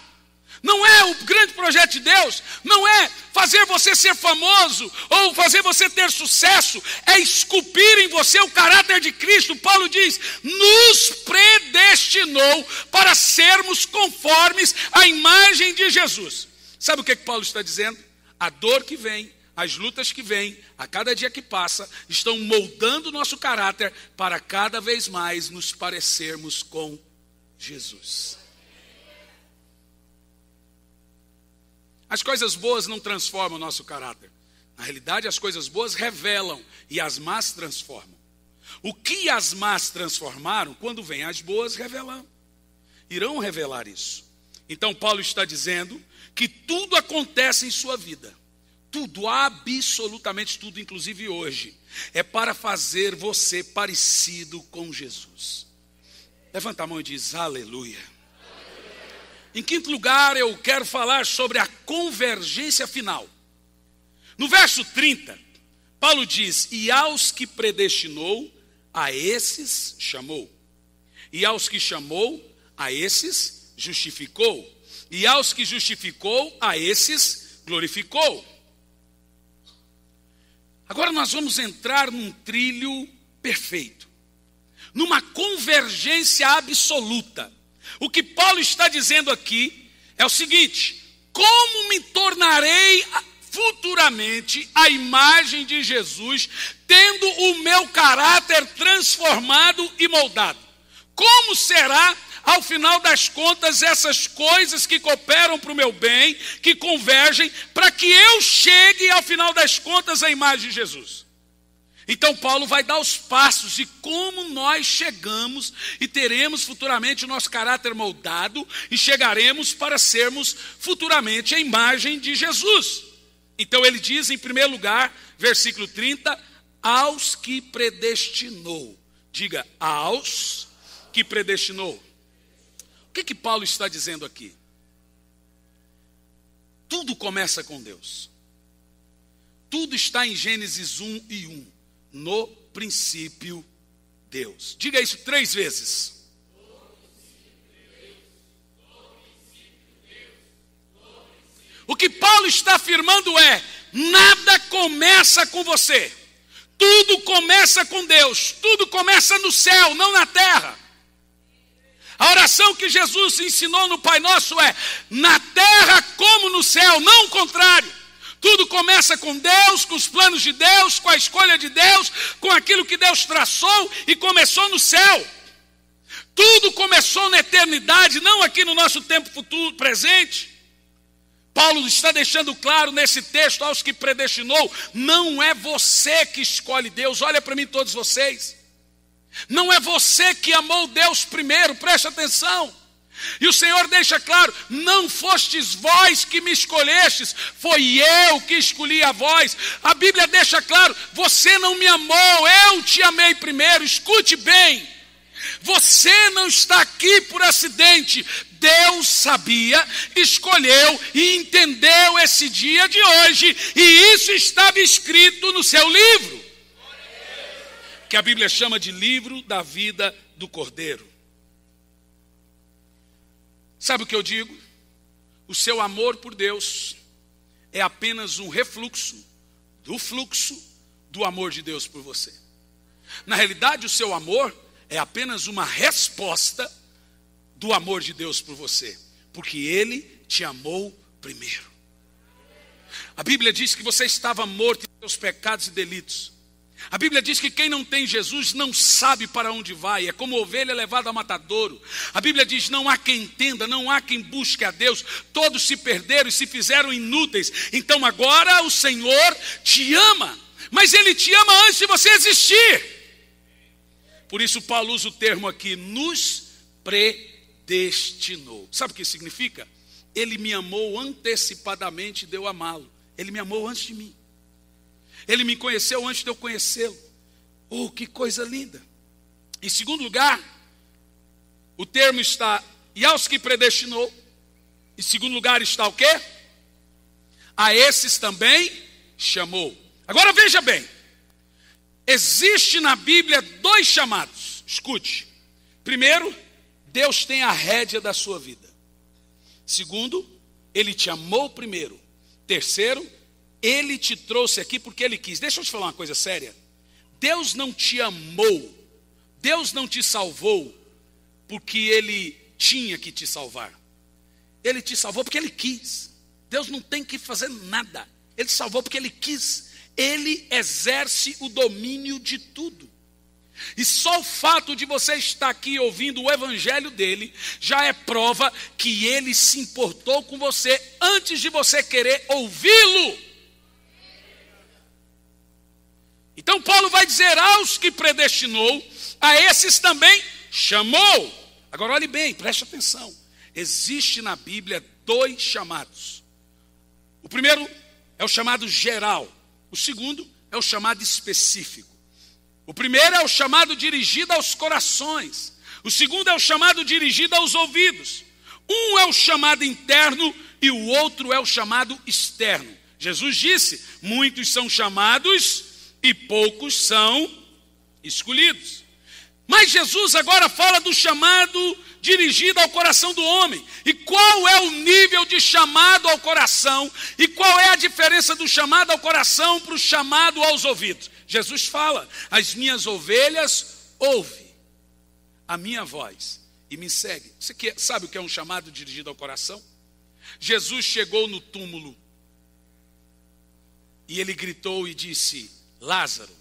Não é o grande projeto de Deus. Não é fazer você ser famoso ou fazer você ter sucesso. É esculpir em você o caráter de Cristo. Paulo diz, nos predestinou para sermos conformes à imagem de Jesus. Sabe o que Paulo está dizendo? A dor que vem, as lutas que vêm, a cada dia que passa, estão moldando o nosso caráter para cada vez mais nos parecermos com Jesus. As coisas boas não transformam o nosso caráter. Na realidade, as coisas boas revelam e as más transformam. O que as más transformaram, quando vêm as boas, revelam. Irão revelar isso. Então, Paulo está dizendo que tudo acontece em sua vida. Tudo, absolutamente tudo, inclusive hoje, é para fazer você parecido com Jesus. Levanta a mão e diz, aleluia. Em quinto lugar, eu quero falar sobre a convergência final. No verso 30, Paulo diz, e aos que predestinou, a esses chamou. E aos que chamou, a esses justificou. e aos que justificou, a esses glorificou. Agora nós vamos entrar num trilho perfeito, numa convergência absoluta. O que Paulo está dizendo aqui é o seguinte: como me tornarei futuramente a imagem de Jesus, tendo o meu caráter transformado e moldado? Como será, ao final das contas, essas coisas que cooperam para o meu bem, que convergem, para que eu chegue, ao final das contas, à imagem de Jesus? Então Paulo vai dar os passos de como nós chegamos e teremos futuramente o nosso caráter moldado e chegaremos para sermos futuramente a imagem de Jesus. Então ele diz, em primeiro lugar, versículo 30, aos que predestinou. Diga, aos que predestinou. O que Paulo está dizendo aqui? Tudo começa com Deus. Tudo está em Gênesis 1:1. No princípio, Deus. Diga isso 3 vezes. O que Paulo está afirmando é: nada começa com você. Tudo começa com Deus. Tudo começa no céu, não na terra. A oração que Jesus ensinou no Pai Nosso é: na terra como no céu, não o contrário. Tudo começa com Deus, com os planos de Deus, com a escolha de Deus, com aquilo que Deus traçou e começou no céu. Tudo começou na eternidade, não aqui no nosso tempo futuro, presente. Paulo está deixando claro nesse texto, aos que predestinou, não é você que escolhe Deus. Olha para mim todos vocês. Não é você que amou Deus primeiro, preste atenção. E o Senhor deixa claro: não fostes vós que me escolhestes, foi eu que escolhi a vós. A Bíblia deixa claro: você não me amou, eu te amei primeiro. Escute bem, você não está aqui por acidente. Deus sabia, escolheu e entendeu esse dia de hoje, e isso estava escrito no seu livro, que a Bíblia chama de livro da vida do Cordeiro. Sabe o que eu digo? O seu amor por Deus é apenas um refluxo do fluxo do amor de Deus por você. Na realidade, o seu amor é apenas uma resposta do amor de Deus por você, porque Ele te amou primeiro. A Bíblia diz que você estava morto em seus pecados e delitos. A Bíblia diz que quem não tem Jesus não sabe para onde vai, é como ovelha levada a matadouro. A Bíblia diz: não há quem entenda, não há quem busque a Deus, todos se perderam e se fizeram inúteis. Então agora o Senhor te ama, mas Ele te ama antes de você existir. Por isso Paulo usa o termo aqui, nos predestinou. Sabe o que significa? Ele me amou antecipadamente, deu amá-lo. Ele me amou antes de mim. Ele me conheceu antes de eu conhecê-lo. Oh, que coisa linda. Em segundo lugar, o termo está, e aos que predestinou. Em segundo lugar está o quê? A esses também chamou. Agora veja bem. Existe na Bíblia 2 chamados. Escute. Primeiro, Deus tem a rédea da sua vida. Segundo, Ele te amou primeiro. Terceiro, Ele te trouxe aqui porque Ele quis. Deixa eu te falar uma coisa séria. Deus não te amou, Deus não te salvou porque Ele tinha que te salvar. Ele te salvou porque Ele quis. Deus não tem que fazer nada. Ele te salvou porque Ele quis. Ele exerce o domínio de tudo. E só o fato de você estar aqui ouvindo o evangelho dele já é prova que ele se importou com você antes de você querer ouvi-lo. Então Paulo vai dizer: aos que predestinou, a esses também chamou. Agora olhe bem, preste atenção. Existe na Bíblia 2 chamados. O primeiro é o chamado geral. O segundo é o chamado específico. O primeiro é o chamado dirigido aos corações. O segundo é o chamado dirigido aos ouvidos. Um é o chamado interno e o outro é o chamado externo. Jesus disse: muitos são chamados e poucos são escolhidos. Mas Jesus agora fala do chamado dirigido ao coração do homem. E qual é o nível de chamado ao coração? E qual é a diferença do chamado ao coração para o chamado aos ouvidos? Jesus fala: as minhas ovelhas ouvem a minha voz e me seguem. Você sabe o que é um chamado dirigido ao coração? Jesus chegou no túmulo e ele gritou e disse: Lázaro.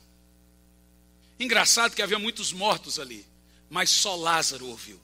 Engraçado que havia muitos mortos ali, mas só Lázaro ouviu.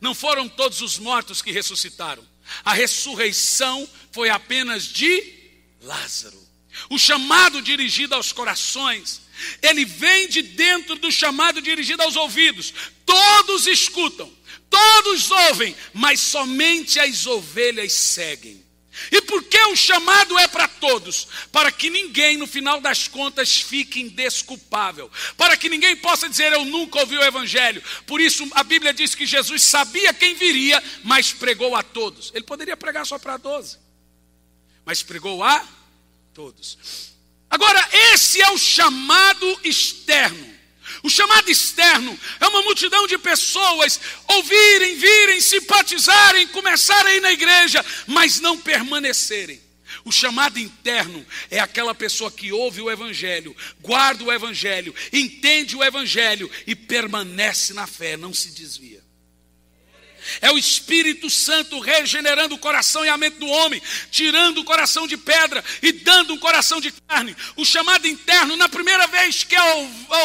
Não foram todos os mortos que ressuscitaram. A ressurreição foi apenas de Lázaro. O chamado dirigido aos corações, ele vem de dentro do chamado dirigido aos ouvidos. Todos escutam, todos ouvem, mas somente as ovelhas seguem. E por que o chamado é para todos? Para que ninguém, no final das contas, fique indesculpável. Para que ninguém possa dizer: eu nunca ouvi o evangelho. Por isso a Bíblia diz que Jesus sabia quem viria, mas pregou a todos. Ele poderia pregar só para 12, mas pregou a todos. Agora, esse é o chamado externo. O chamado externo é uma multidão de pessoas ouvirem, virem, simpatizarem, começarem a ir na igreja, mas não permanecerem. O chamado interno é aquela pessoa que ouve o evangelho, guarda o evangelho, entende o evangelho e permanece na fé, não se desvia. É o Espírito Santo regenerando o coração e a mente do homem, tirando o coração de pedra e dando um coração de carne. O chamado interno, na primeira vez que a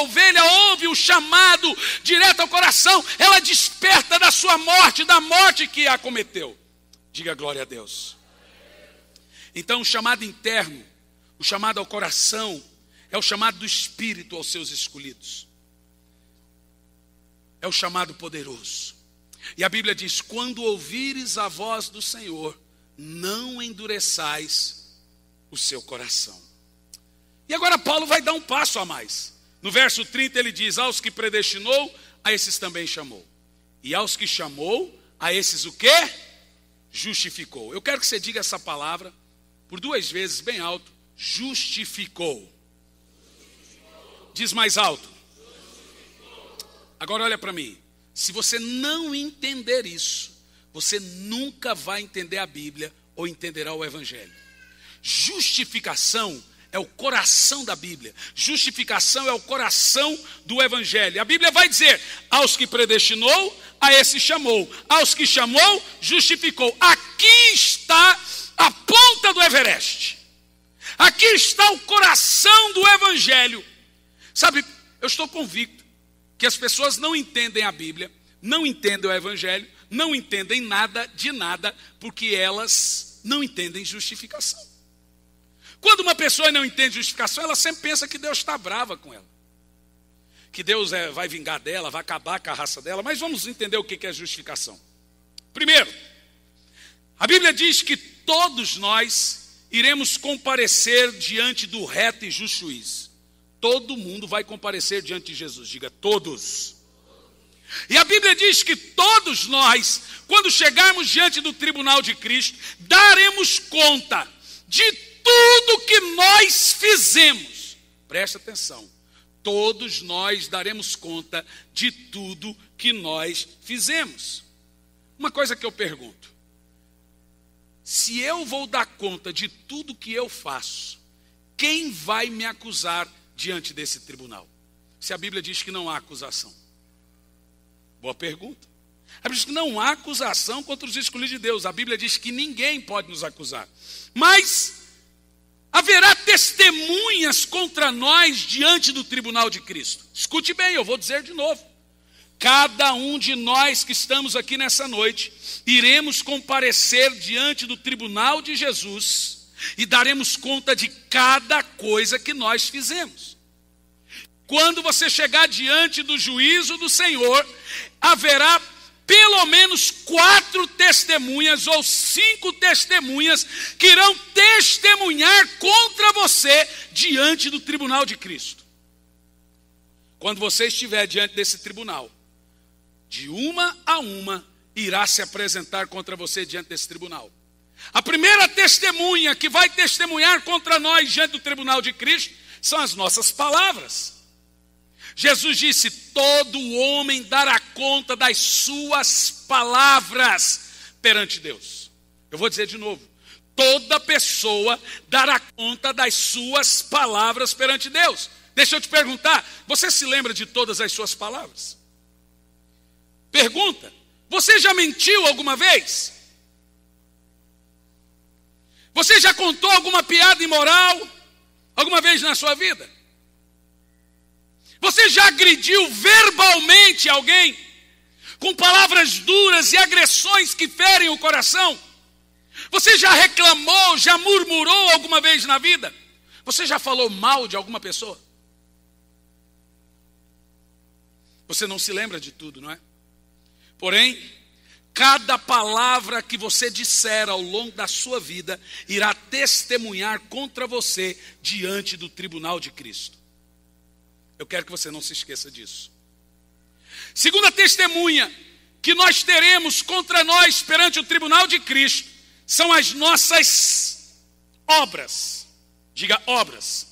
ovelha ouve o chamado direto ao coração, ela desperta da sua morte, da morte que a acometeu. Diga glória a Deus. Então o chamado interno, o chamado ao coração, é o chamado do Espírito aos seus escolhidos. É o chamado poderoso. E a Bíblia diz: quando ouvires a voz do Senhor, não endureçais o seu coração. E agora Paulo vai dar um passo a mais. No verso 30 ele diz: aos que predestinou, a esses também chamou. E aos que chamou, a esses o quê? Justificou. Eu quero que você diga essa palavra por 2 vezes, bem alto: justificou. Diz mais alto. Agora olha para mim. Se você não entender isso, você nunca vai entender a Bíblia ou entenderá o Evangelho. Justificação é o coração da Bíblia. Justificação é o coração do Evangelho. A Bíblia vai dizer: aos que predestinou, a esse chamou. Aos que chamou, justificou. Aqui está a ponta do Everest. Aqui está o coração do Evangelho. Sabe, eu estou convicto que as pessoas não entendem a Bíblia, não entendem o Evangelho, não entendem nada de nada, porque elas não entendem justificação. Quando uma pessoa não entende justificação, ela sempre pensa que Deus está brava com ela, que Deus vai vingar dela, vai acabar com a raça dela. Mas vamos entender o que é justificação. Primeiro, a Bíblia diz que todos nós iremos comparecer diante do reto e justo juiz. Todo mundo vai comparecer diante de Jesus. Diga: todos. E a Bíblia diz que todos nós, quando chegarmos diante do tribunal de Cristo, daremos conta de tudo que nós fizemos. Presta atenção. Todos nós daremos conta de tudo que nós fizemos. Uma coisa que eu pergunto: se eu vou dar conta de tudo que eu faço, quem vai me acusar diante desse tribunal? Se a Bíblia diz que não há acusação. Boa pergunta. A Bíblia diz que não há acusação contra os escolhidos de Deus. A Bíblia diz que ninguém pode nos acusar. Mas haverá testemunhas contra nós diante do tribunal de Cristo. Escute bem, eu vou dizer de novo. Cada um de nós que estamos aqui nessa noite, iremos comparecer diante do tribunal de Jesus e daremos conta de cada coisa que nós fizemos. Quando você chegar diante do juízo do Senhor, haverá pelo menos 4 testemunhas ou 5 testemunhas que irão testemunhar contra você diante do tribunal de Cristo. Quando você estiver diante desse tribunal, de uma a uma irá se apresentar contra você diante desse tribunal. A primeira testemunha que vai testemunhar contra nós diante do tribunal de Cristo são as nossas palavras. Jesus disse: todo homem dará conta das suas palavras perante Deus. Eu vou dizer de novo: toda pessoa dará conta das suas palavras perante Deus. Deixa eu te perguntar, você se lembra de todas as suas palavras? Pergunta: você já mentiu alguma vez? Você já contou alguma piada imoral alguma vez na sua vida? Você já agrediu verbalmente alguém com palavras duras e agressões que ferem o coração? Você já reclamou, já murmurou alguma vez na vida? Você já falou mal de alguma pessoa? Você não se lembra de tudo, não é? Porém, cada palavra que você disser ao longo da sua vida irá testemunhar contra você diante do tribunal de Cristo. Eu quero que você não se esqueça disso. Segunda testemunha que nós teremos contra nós perante o tribunal de Cristo são as nossas obras. Diga obras.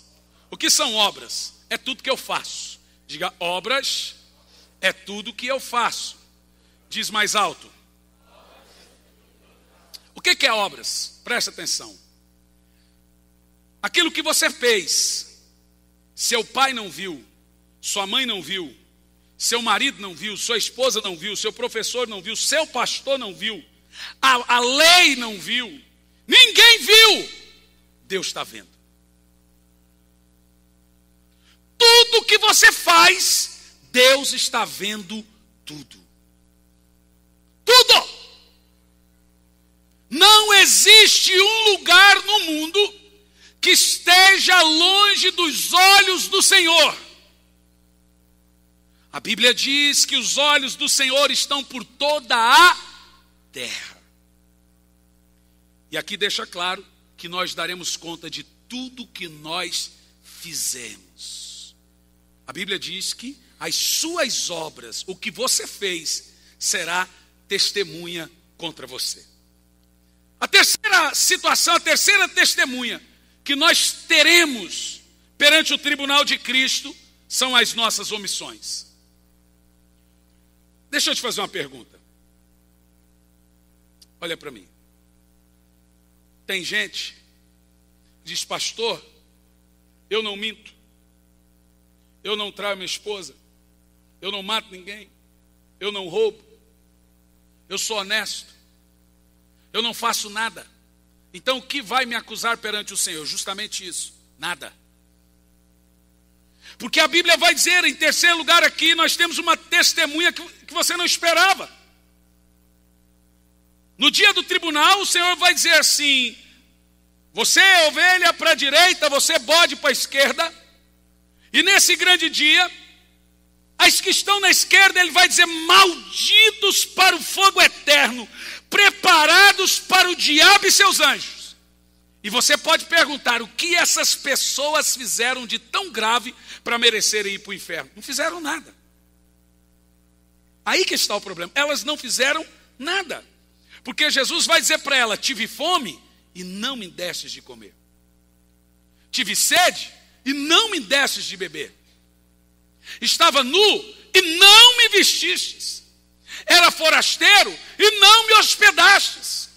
O que são obras? É tudo que eu faço. Diga obras, é tudo que eu faço. Diz mais alto. O que é obras? Presta atenção. Aquilo que você fez, seu pai não viu, sua mãe não viu, seu marido não viu, sua esposa não viu, seu professor não viu, seu pastor não viu, a lei não viu, ninguém viu, Deus está vendo. Tudo que você faz, Deus está vendo tudo. Tudo! Não existe um lugar no mundo que esteja longe dos olhos do Senhor. A Bíblia diz que os olhos do Senhor estão por toda a terra. E aqui deixa claro que nós daremos conta de tudo que nós fizemos. A Bíblia diz que as suas obras, o que você fez, será testemunha contra você. A terceira situação, a terceira testemunha que nós teremos perante o tribunal de Cristo são as nossas omissões. Deixa eu te fazer uma pergunta. Olha para mim. Tem gente que diz: pastor, eu não minto, eu não traio minha esposa, eu não mato ninguém, eu não roubo, eu sou honesto, eu não faço nada. Então o que vai me acusar perante o Senhor? Justamente isso, nada. Porque a Bíblia vai dizer, em terceiro lugar aqui, nós temos uma testemunha que você não esperava. No dia do tribunal, o Senhor vai dizer assim: você é ovelha para a direita, você é bode para a esquerda. E nesse grande dia, as que estão na esquerda, Ele vai dizer: malditos para o fogo eterno, preparados para o diabo e seus anjos. E você pode perguntar: o que essas pessoas fizeram de tão grave para merecerem ir para o inferno? Não fizeram nada. Aí que está o problema. Elas não fizeram nada. Porque Jesus vai dizer para ela: tive fome e não me destes de comer. Tive sede e não me destes de beber. Estava nu e não me vestistes. Era forasteiro e não me hospedastes.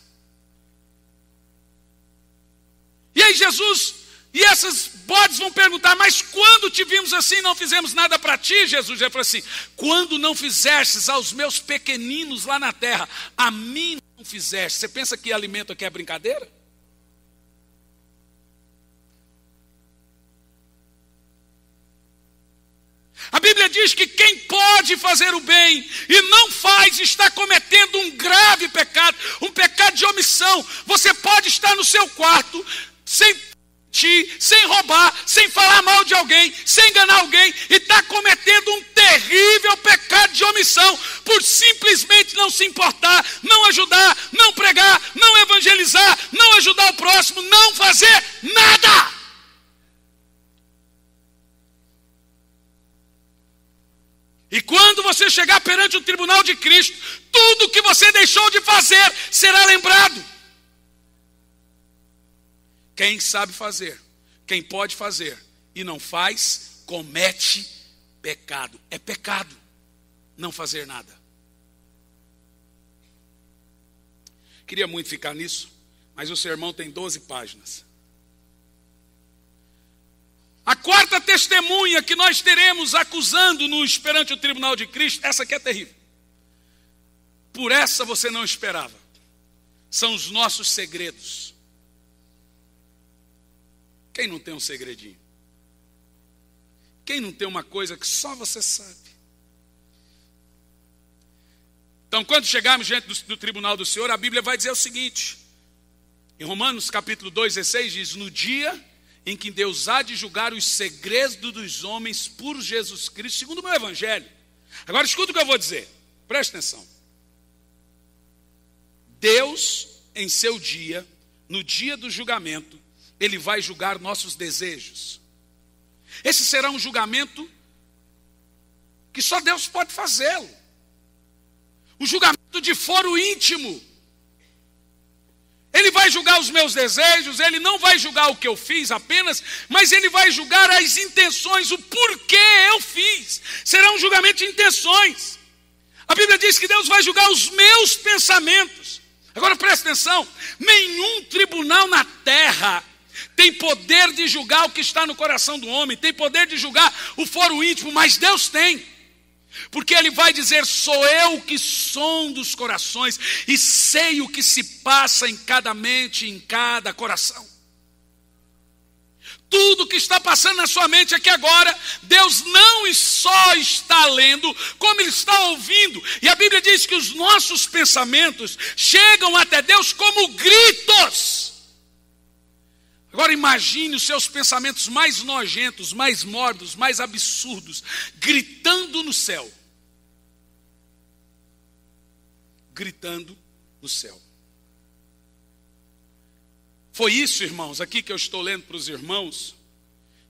E aí Jesus e essas bodes vão perguntar: mas quando te vimos assim não fizemos nada para ti? Jesus já falou assim: quando não fizestes aos meus pequeninos lá na terra, a mim não fizeste. Você pensa que alimento aqui é brincadeira? A Bíblia diz que quem pode fazer o bem e não faz, está cometendo um grave pecado, um pecado de omissão. Você pode estar no seu quarto, sem mentir, sem roubar, sem falar mal de alguém, sem enganar alguém, e está cometendo um terrível pecado de omissão, por simplesmente não se importar, não ajudar, não pregar, não evangelizar, não ajudar o próximo, não fazer nada. E quando você chegar perante o tribunal de Cristo, tudo que você deixou de fazer será lembrado. Quem sabe fazer, quem pode fazer e não faz, comete pecado. É pecado não fazer nada. Queria muito ficar nisso, mas o sermão tem 12 páginas. A quarta testemunha que nós teremos acusando-nos perante o tribunal de Cristo, essa aqui é terrível. Por essa você não esperava. São os nossos segredos. Quem não tem um segredinho? Quem não tem uma coisa que só você sabe? Então, quando chegarmos diante do tribunal do Senhor, a Bíblia vai dizer o seguinte. Em Romanos capítulo 2, 16 diz: no dia em que Deus há de julgar os segredos dos homens por Jesus Cristo, segundo o meu evangelho. Agora escuta o que eu vou dizer, preste atenção. Deus, em seu dia, no dia do julgamento, Ele vai julgar nossos desejos. Esse será um julgamento que só Deus pode fazê-lo. Um julgamento de foro íntimo. Ele vai julgar os meus desejos, Ele não vai julgar o que eu fiz apenas, mas Ele vai julgar as intenções, o porquê eu fiz. Será um julgamento de intenções. A Bíblia diz que Deus vai julgar os meus pensamentos. Agora presta atenção, nenhum tribunal na terra tem poder de julgar o que está no coração do homem, tem poder de julgar o foro íntimo, mas Deus tem. Porque Ele vai dizer: sou eu que sondo os corações e sei o que se passa em cada mente, em cada coração. Tudo que está passando na sua mente aqui agora, Deus não só está lendo, como Ele está ouvindo. E a Bíblia diz que os nossos pensamentos chegam até Deus como gritos. Agora imagine os seus pensamentos mais nojentos, mais mórbidos, mais absurdos, gritando no céu. Gritando no céu. Foi isso, irmãos, aqui que eu estou lendo para os irmãos,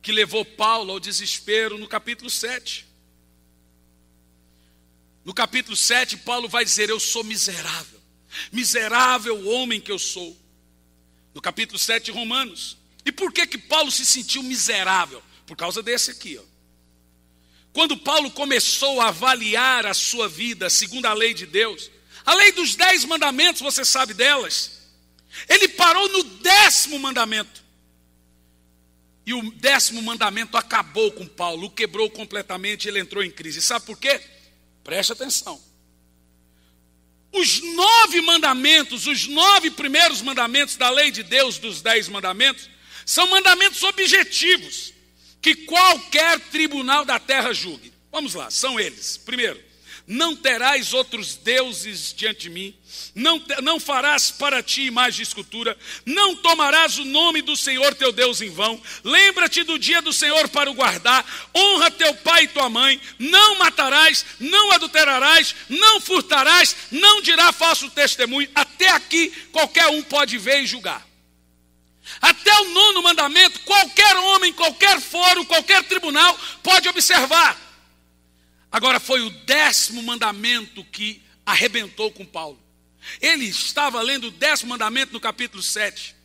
que levou Paulo ao desespero no capítulo 7. No capítulo 7, Paulo vai dizer: eu sou miserável, miserável homem que eu sou. No capítulo 7 de Romanos. E por que Paulo se sentiu miserável? Por causa desse aqui, ó. Quando Paulo começou a avaliar a sua vida segundo a lei de Deus, a lei dos 10 mandamentos, você sabe delas, ele parou no 10º mandamento. E o 10º mandamento acabou com Paulo, o quebrou completamente, ele entrou em crise. Sabe por quê? Preste atenção. Os 9 mandamentos, os 9 primeiros mandamentos da lei de Deus, dos 10 mandamentos, são mandamentos objetivos, que qualquer tribunal da terra julgue. Vamos lá, são eles. Primeiro, não terás outros deuses diante de mim, não farás para ti imagem de escultura, não tomarás o nome do Senhor teu Deus em vão, lembra-te do dia do Senhor para o guardar, honra teu pai e tua mãe, não matarás, não adulterarás, não furtarás, não dirá falso testemunho. Até aqui qualquer um pode ver e julgar. Até o 9º mandamento, qualquer homem, qualquer foro, qualquer tribunal pode observar. Agora foi o 10º mandamento que arrebentou com Paulo. Ele estava lendo o 10º mandamento no capítulo 7.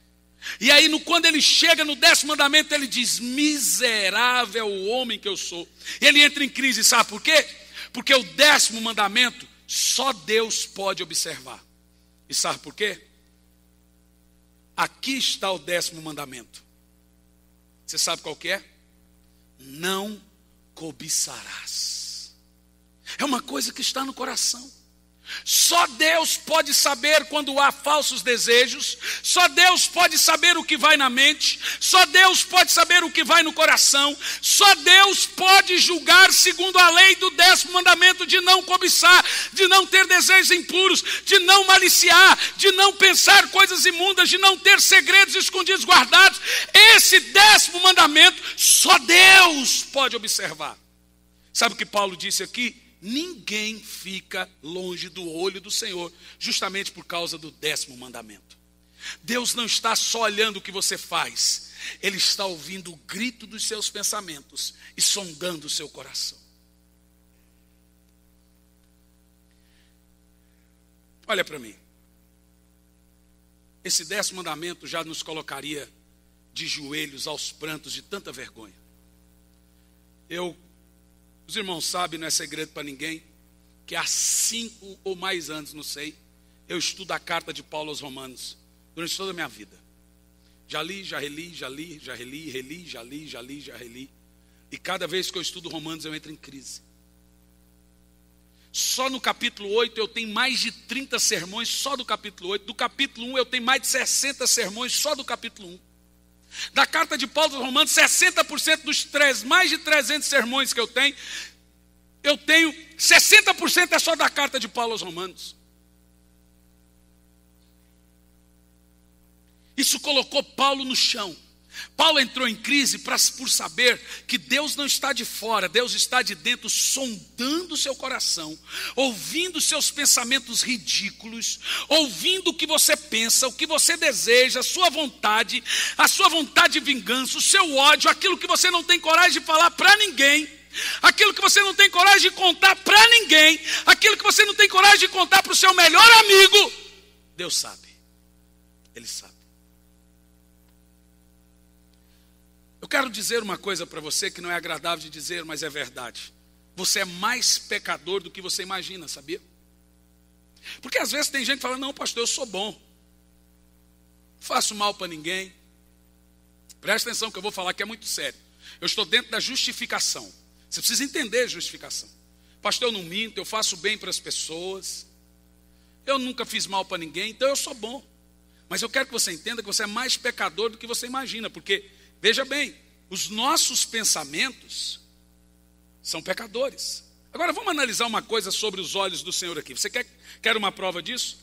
E aí quando ele chega no 10º mandamento, ele diz: miserável homem que eu sou. E ele entra em crise, sabe por quê? Porque o 10º mandamento só Deus pode observar. E sabe por quê? Aqui está o 10º mandamento. Você sabe qual que é? Não cobiçarás. É uma coisa que está no coração. Só Deus pode saber quando há falsos desejos. Só Deus pode saber o que vai na mente. Só Deus pode saber o que vai no coração. Só Deus pode julgar segundo a lei do 10º mandamento, de não cobiçar, de não ter desejos impuros, de não maliciar, de não pensar coisas imundas, de não ter segredos escondidos, guardados. Esse 10º mandamento só Deus pode observar. Sabe o que Paulo disse aqui? Ninguém fica longe do olho do Senhor, justamente por causa do 10º mandamento. Deus não está só olhando o que você faz, Ele está ouvindo o grito dos seus pensamentos e sondando o seu coração. Olha para mim. Esse 10º mandamento já nos colocaria de joelhos aos prantos de tanta vergonha. Eu Os irmãos sabem, não é segredo para ninguém, que há 5 ou mais anos, não sei, eu estudo a carta de Paulo aos Romanos, durante toda a minha vida. Já li, já reli, já li, já reli, reli, já li, já li, já reli. E cada vez que eu estudo Romanos eu entro em crise. Só no capítulo 8 eu tenho mais de 30 sermões, só do capítulo 8. Do capítulo 1 eu tenho mais de 60 sermões, só do capítulo 1. Da carta de Paulo aos Romanos, 60% dos mais de 300 sermões que eu tenho 60% é só da carta de Paulo aos Romanos. Isso colocou Paulo no chão. Paulo entrou em crise por saber que Deus não está de fora, Deus está de dentro, sondando o seu coração, ouvindo seus pensamentos ridículos, ouvindo o que você pensa, o que você deseja, a sua vontade de vingança, o seu ódio, aquilo que você não tem coragem de falar para ninguém, aquilo que você não tem coragem de contar para ninguém, aquilo que você não tem coragem de contar para o seu melhor amigo. Deus sabe, Ele sabe. Eu quero dizer uma coisa para você que não é agradável de dizer, mas é verdade. Você é mais pecador do que você imagina, sabia? Porque às vezes tem gente que fala, não, pastor, eu sou bom. Não faço mal para ninguém. Presta atenção que eu vou falar que é muito sério. Eu estou dentro da justificação. Você precisa entender a justificação. Pastor, eu não minto, eu faço bem para as pessoas. Eu nunca fiz mal para ninguém, então eu sou bom. Mas eu quero que você entenda que você é mais pecador do que você imagina, porque... Veja bem, os nossos pensamentos são pecadores. Agora vamos analisar uma coisa sobre os olhos do Senhor aqui. Você quer uma prova disso?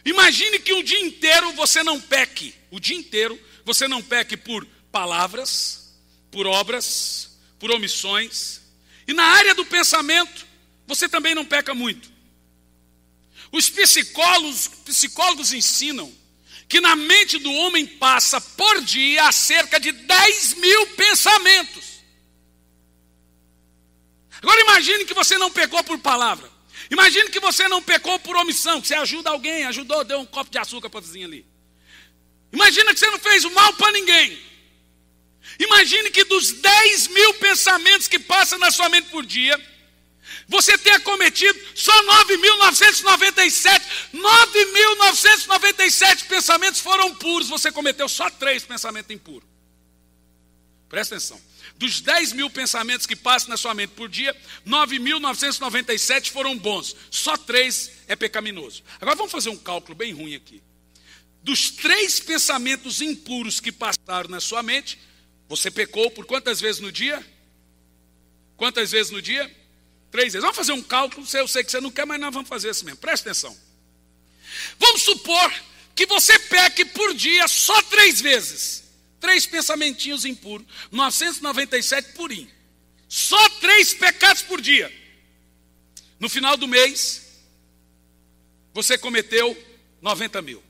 Imagine que o dia inteiro você não peque. O dia inteiro você não peque por palavras, por obras, por omissões. E na área do pensamento, você também não peca muito. Os psicólogos ensinam que na mente do homem passa por dia cerca de 10 mil pensamentos. Agora imagine que você não pecou por palavra. Imagine que você não pecou por omissão, que você ajuda alguém, deu um copo de açúcar para a vizinha ali. Imagina que você não fez o mal para ninguém. Imagine que dos 10 mil pensamentos que passam na sua mente por dia, você tenha cometido só 9.997 pensamentos foram puros. Você cometeu só 3 pensamentos impuros. Presta atenção. Dos 10 mil pensamentos que passam na sua mente por dia, 9.997 foram bons. Só 3 é pecaminoso. Agora vamos fazer um cálculo bem ruim aqui. Dos 3 pensamentos impuros que passaram na sua mente, você pecou por quantas vezes no dia? Quantas vezes no dia? 3 vezes. Vamos fazer um cálculo, eu sei que você não quer, mas nós vamos fazer assim mesmo. Presta atenção. Vamos supor que você peque por dia só 3 vezes. 3 pensamentinhos impuros, 997 purinho. Só 3 pecados por dia. No final do mês, você cometeu 90 mil.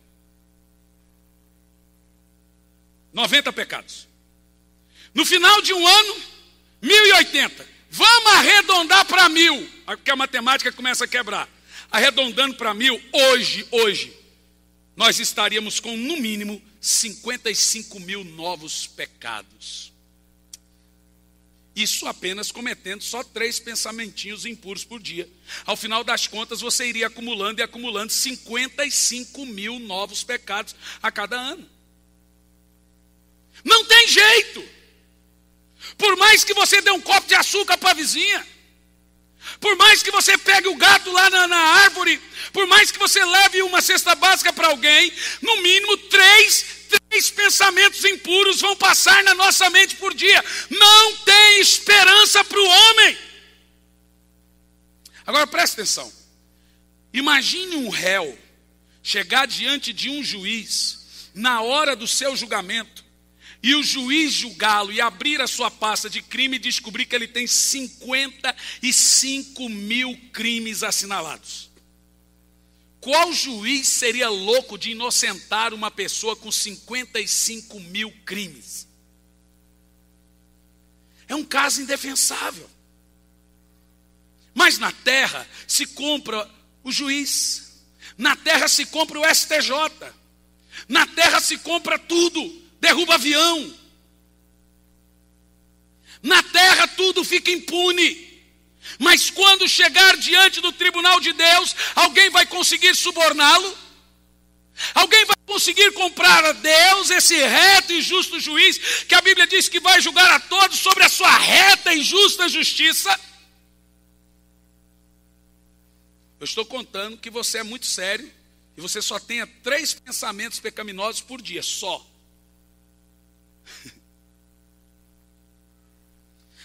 90 pecados. No final de um ano, 1080. Vamos arredondar para 1000, porque a matemática começa a quebrar. Arredondando para 1000, hoje, nós estaríamos com, no mínimo, 55 mil novos pecados. Isso apenas cometendo só 3 pensamentinhos impuros por dia. Ao final das contas, você iria acumulando 55 mil novos pecados a cada ano. Não tem jeito. Por mais que você dê um copo de açúcar para a vizinha, por mais que você pegue o gato lá na árvore, por mais que você leve uma cesta básica para alguém, no mínimo 3 pensamentos impuros vão passar na nossa mente por dia. Não tem esperança para o homem. Agora presta atenção. Imagine um réu chegar diante de um juiz na hora do seu julgamento, e o juiz julgá-lo e abrir a sua pasta de crime e descobrir que ele tem 55 mil crimes assinalados. Qual juiz seria louco de inocentar uma pessoa com 55 mil crimes? É um caso indefensável. Mas na terra se compra o juiz, na terra se compra o STJ, na terra se compra tudo. Derruba avião. Na terra tudo fica impune. Mas quando chegar diante do tribunal de Deus, alguém vai conseguir suborná-lo? Alguém vai conseguir comprar a Deus, esse reto e justo juiz, que a Bíblia diz que vai julgar a todos sobre a sua reta e justa justiça? Eu estou contando que você é muito sério e você só tenha 3 pensamentos pecaminosos por dia, só.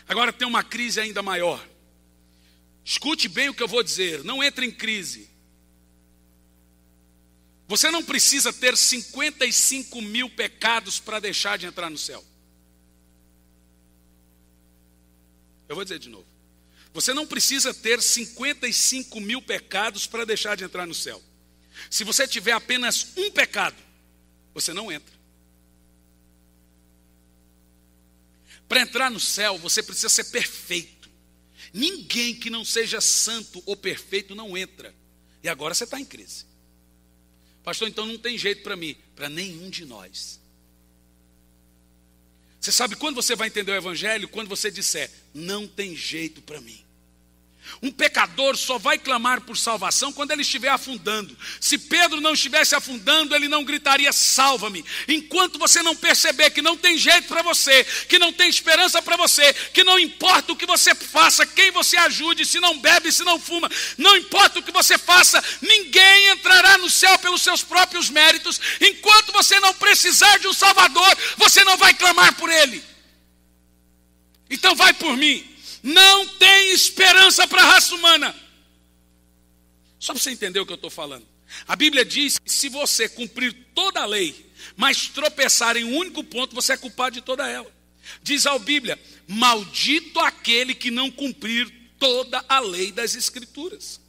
Agora tem uma crise ainda maior. Escute bem o que eu vou dizer, não entre em crise. Você não precisa ter 55 mil pecados para deixar de entrar no céu. Eu vou dizer de novo. Você não precisa ter 55 mil pecados para deixar de entrar no céu. Se você tiver apenas um pecado, você não entra. Para entrar no céu, você precisa ser perfeito. Ninguém que não seja santo ou perfeito não entra. E agora você está em crise. Pastor, então não tem jeito para mim, para nenhum de nós. Você sabe quando você vai entender o evangelho? Quando você disser, não tem jeito para mim. Um pecador só vai clamar por salvação quando ele estiver afundando. Se Pedro não estivesse afundando, ele não gritaria, salva-me. Enquanto você não perceber que não tem jeito para você, que não tem esperança para você, que não importa o que você faça, quem você ajude, se não bebe, se não fuma, não importa o que você faça, ninguém entrará no céu pelos seus próprios méritos. Enquanto você não precisar de um Salvador, você não vai clamar por ele. Então vai por mim. Não tem esperança para a raça humana. Só para você entender o que eu estou falando. A Bíblia diz que se você cumprir toda a lei, mas tropeçar em um único ponto, você é culpado de toda ela. Diz a Bíblia, maldito aquele que não cumprir toda a lei das Escrituras.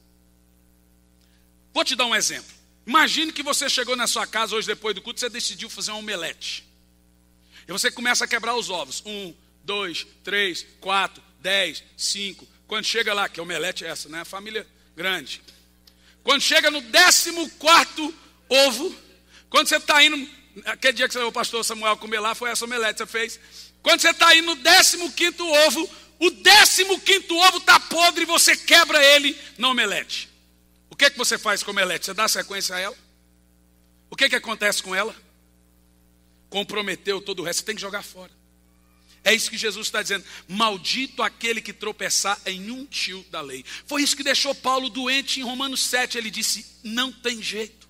Vou te dar um exemplo. Imagine que você chegou na sua casa hoje depois do culto, você decidiu fazer um omelete. E você começa a quebrar os ovos. 1, 2, 3, 4, 10, 5, quando chega lá, que omelete é essa, né? Família grande. Quando chega no 14º ovo, quando você está indo, aquele dia que o pastor Samuel comer lá, foi essa omelete que você fez. Quando você está indo no 15º ovo, o 15º ovo está podre e você quebra ele na omelete. O que você faz com a omelete? Você dá sequência a ela? O que acontece com ela? Comprometeu todo o resto, você tem que jogar fora. É isso que Jesus está dizendo, maldito aquele que tropeçar em um tio da lei. Foi isso que deixou Paulo doente em Romanos 7, ele disse, não tem jeito.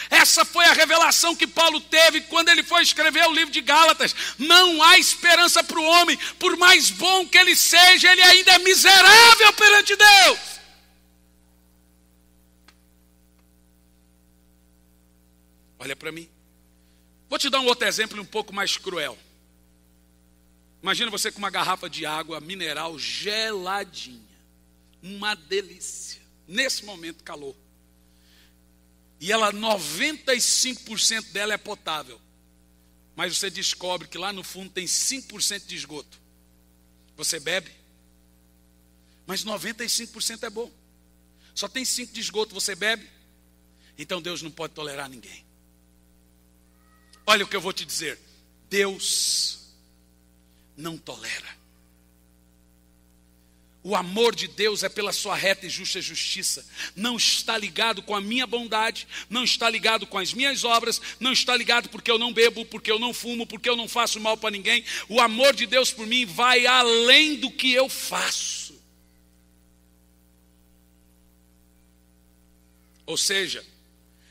Essa foi a revelação que Paulo teve quando ele foi escrever o livro de Gálatas. Não há esperança para o homem, por mais bom que ele seja, ele ainda é miserável perante Deus. Olha para mim. Vou te dar um outro exemplo um pouco mais cruel. Imagina você com uma garrafa de água mineral geladinha. Uma delícia. Nesse momento, calor. E ela, 95% dela é potável. Mas você descobre que lá no fundo tem 5% de esgoto. Você bebe. Mas 95% é bom. Só tem 5% de esgoto, você bebe. Então Deus não pode tolerar ninguém. Olha o que eu vou te dizer. Deus não tolera. O amor de Deus é pela sua reta e justa justiça. Não está ligado com a minha bondade, não está ligado com as minhas obras, não está ligado porque eu não bebo, porque eu não fumo, porque eu não faço mal para ninguém. O amor de Deus por mim vai além do que eu faço. Ou seja,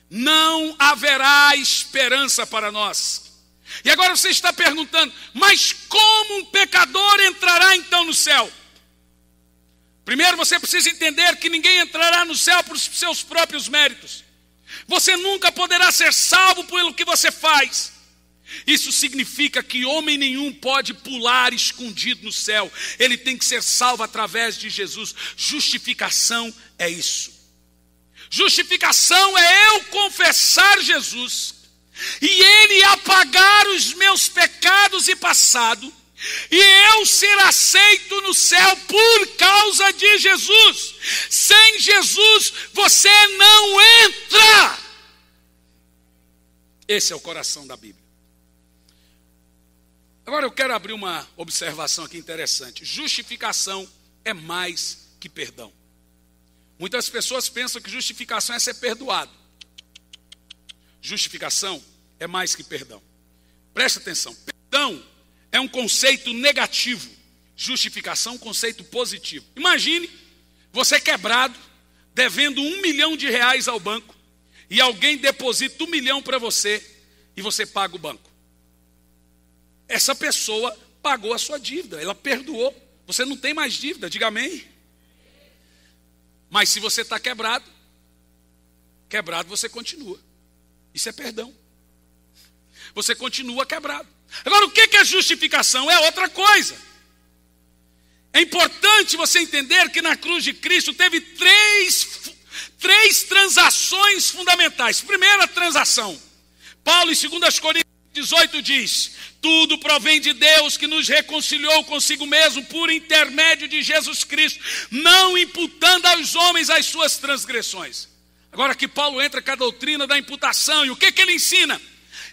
não haverá esperança para nós. E agora você está perguntando, mas como um pecador entrará então no céu? Primeiro você precisa entender que ninguém entrará no céu por seus próprios méritos. Você nunca poderá ser salvo pelo que você faz. Isso significa que homem nenhum pode pular escondido no céu. Ele tem que ser salvo através de Jesus. Justificação é isso. Justificação é eu confessar Jesus e Ele apagar os meus pecados e passado, e eu ser aceito no céu por causa de Jesus. Sem Jesus você não entra. Esse é o coração da Bíblia. Agora eu quero abrir uma observação aqui interessante. Justificação é mais que perdão. Muitas pessoas pensam que justificação é ser perdoado. Justificação é mais que perdão. Preste atenção, perdão é um conceito negativo, justificação é um conceito positivo. Imagine você quebrado, devendo R$1 milhão ao banco, e alguém deposita R$1 milhão para você, e você paga o banco. Essa pessoa pagou a sua dívida, ela perdoou, você não tem mais dívida, diga amém. Mas se você está quebrado você continua. Isso é perdão. Você continua quebrado. Agora, o que é justificação? É outra coisa. É importante você entender que na cruz de Cristo teve três transações fundamentais. Primeira transação, Paulo em 2 Coríntios 18 diz: tudo provém de Deus que nos reconciliou consigo mesmo por intermédio de Jesus Cristo, não imputando aos homens as suas transgressões. Agora que Paulo entra com a doutrina da imputação, e o que ele ensina?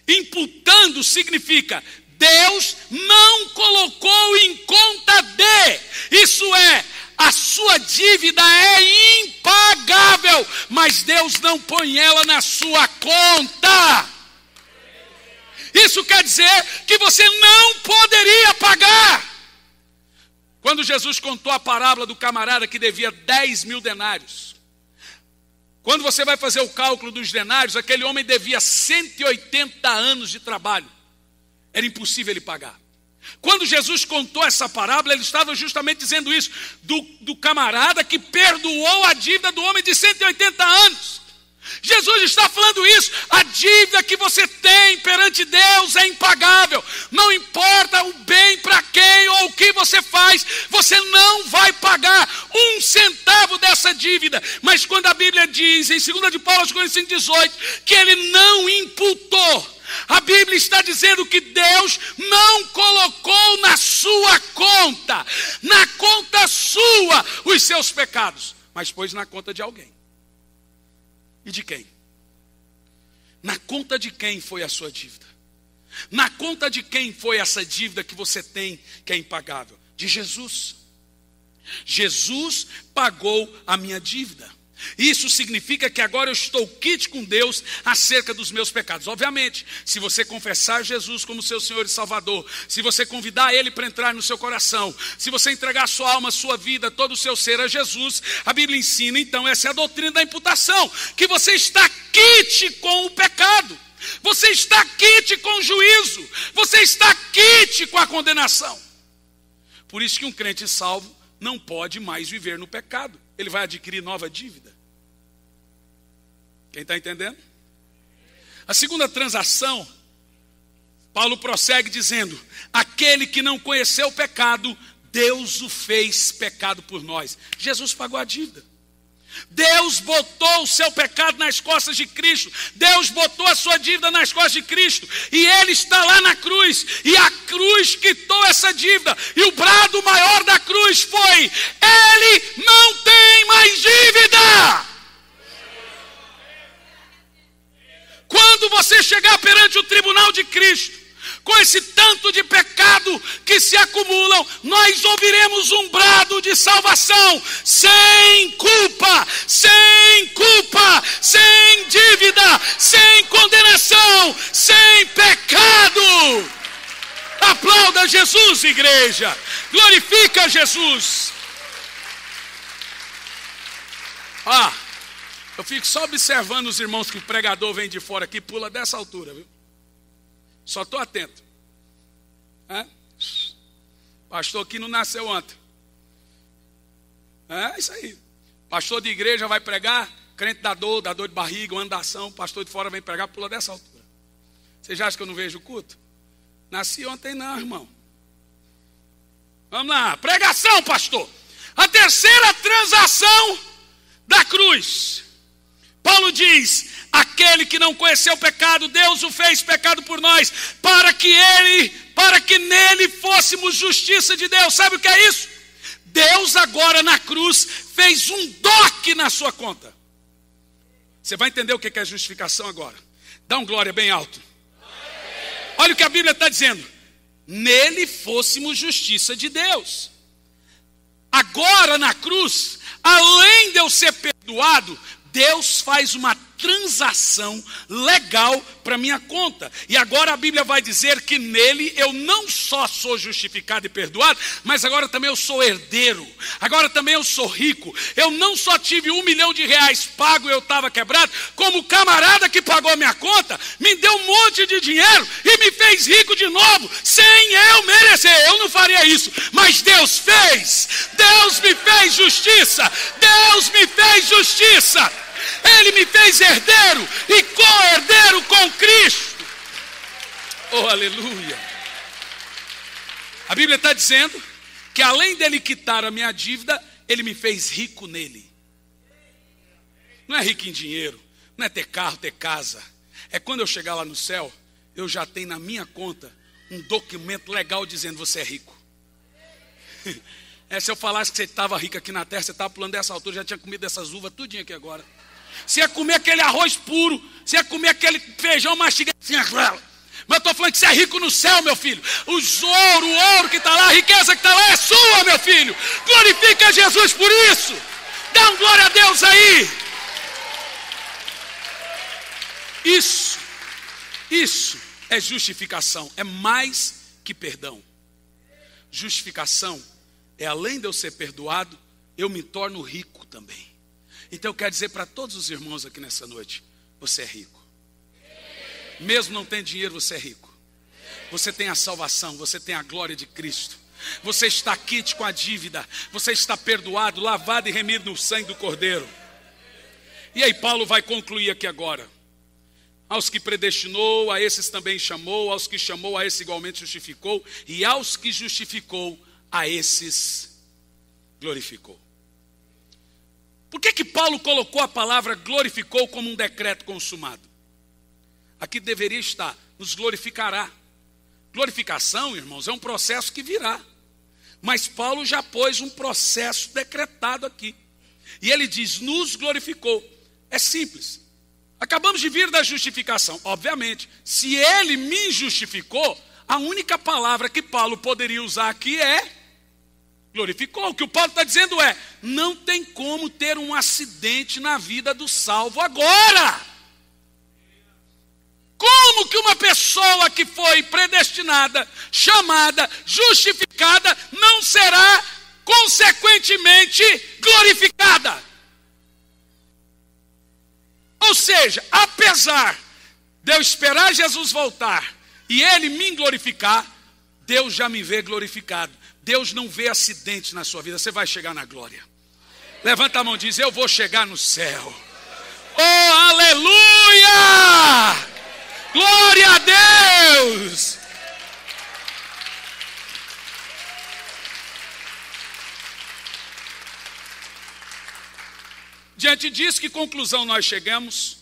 Imputando significa Deus não colocou em conta de, isso é, a sua dívida é impagável, mas Deus não põe ela na sua conta. Isso quer dizer que você não poderia pagar. Quando Jesus contou a parábola do camarada que devia 10 mil denários, quando você vai fazer o cálculo dos denários, aquele homem devia 180 anos de trabalho. Era impossível ele pagar. Quando Jesus contou essa parábola, ele estava justamente dizendo isso, do camarada que perdoou a dívida do homem de 180 anos. Jesus está falando isso, a dívida que você tem perante Deus é impagável. Não importa o bem para quem ou o que você faz, você não vai pagar 1 centavo dessa dívida. Mas quando a Bíblia diz, em 2 de Paulo aos Coríntios 18, que ele não imputou, a Bíblia está dizendo que Deus não colocou na sua conta, na conta sua, os seus pecados, mas pôs na conta de alguém. E de quem? Na conta de quem foi a sua dívida? Na conta de quem foi essa dívida que você tem, que é impagável? De Jesus. Jesus pagou a minha dívida. Isso significa que agora eu estou quite com Deus acerca dos meus pecados. Obviamente, se você confessar Jesus como seu Senhor e Salvador, se você convidar Ele para entrar no seu coração, se você entregar sua alma, sua vida, todo o seu ser a Jesus, a Bíblia ensina, então, essa é a doutrina da imputação, que você está quite com o pecado, você está quite com o juízo, você está quite com a condenação. Por isso que um crente salvo não pode mais viver no pecado. Ele vai adquirir nova dívida. Quem está entendendo? A segunda transação, Paulo prossegue dizendo: aquele que não conheceu o pecado, Deus o fez pecado por nós. Jesus pagou a dívida. Deus botou o seu pecado nas costas de Cristo. Deus botou a sua dívida nas costas de Cristo. E Ele está lá na cruz. E a cruz quitou essa dívida. E o brado maior da cruz foi: Ele não tem mais dívida. Quando você chegar perante o tribunal de Cristo, com esse tanto de pecado que se acumulam, nós ouviremos um brado de salvação, sem culpa, sem culpa, sem dívida, sem condenação, sem pecado. Aplauda Jesus, igreja, glorifica Jesus. Eu fico só observando os irmãos que o pregador vem de fora aqui, pula dessa altura, viu? Só estou atento. Pastor aqui não nasceu ontem. É isso aí. Pastor de igreja vai pregar, crente dá dor de barriga, uma andação, pastor de fora vem pregar, pula dessa altura. Você já acha que eu não vejo o culto? Nasci ontem não, irmão. Vamos lá, pregação, pastor. A terceira transação da cruz. Paulo diz: aquele que não conheceu o pecado, Deus o fez pecado por nós, para que nele fôssemos justiça de Deus. Sabe o que é isso? Deus agora na cruz fez um DOC na sua conta. Você vai entender o que é justificação agora. Dá um glória bem alto. Olha o que a Bíblia está dizendo: nele fôssemos justiça de Deus. Agora na cruz, além de eu ser perdoado, Deus faz uma transação legal para minha conta. E agora a Bíblia vai dizer que nele eu não só sou justificado e perdoado, mas agora também eu sou herdeiro. Agora também eu sou rico. Eu não só tive R$1 milhão pago e eu estava quebrado, como o camarada que pagou minha conta me deu um monte de dinheiro e me fez rico de novo, sem eu merecer. Eu não faria isso, mas Deus fez. Deus me fez justiça. Deus me fez justiça. Ele me fez herdeiro e co-herdeiro com Cristo. Oh, aleluia. A Bíblia está dizendo que além dele quitar a minha dívida, ele me fez rico nele. Não é rico em dinheiro, não é ter carro, ter casa. É quando eu chegar lá no céu, eu já tenho na minha conta um documento legal dizendo: você é rico. Se eu falasse que você estava rico aqui na terra, você estava pulando dessa altura, já tinha comido essas uvas tudinho aqui agora. Você ia comer aquele arroz puro, você ia comer aquele feijão mastigado assim, mas eu estou falando que você é rico no céu, meu filho. O ouro que está lá, a riqueza que está lá é sua, meu filho. Glorifica Jesus por isso. Dá um glória a Deus aí. Isso é justificação, é mais que perdão. Justificação é, além de eu ser perdoado, eu me torno rico também. Então eu quero dizer para todos os irmãos aqui nessa noite: você é rico. Mesmo não tendo dinheiro, você é rico. Você tem a salvação, você tem a glória de Cristo. Você está quite com a dívida. Você está perdoado, lavado e remido no sangue do Cordeiro. E aí Paulo vai concluir aqui agora: aos que predestinou, a esses também chamou. Aos que chamou, a esses igualmente justificou. E aos que justificou, a esses glorificou. Por que Paulo colocou a palavra glorificou como um decreto consumado? Aqui deveria estar: nos glorificará. Glorificação, irmãos, é um processo que virá. Mas Paulo já pôs um processo decretado aqui. E ele diz: nos glorificou. É simples. Acabamos de vir da justificação. Obviamente, se ele me justificou, a única palavra que Paulo poderia usar aqui é glorificou. O que o Paulo está dizendo é: não tem como ter um acidente na vida do salvo agora. Como que uma pessoa que foi predestinada, chamada, justificada, não será consequentemente glorificada? Ou seja, apesar de eu esperar Jesus voltar e ele me glorificar, Deus já me vê glorificado. Deus não vê acidente na sua vida. Você vai chegar na glória. Levanta a mão e diz: eu vou chegar no céu. Oh, aleluia! Glória a Deus! Diante disso, que conclusão nós chegamos?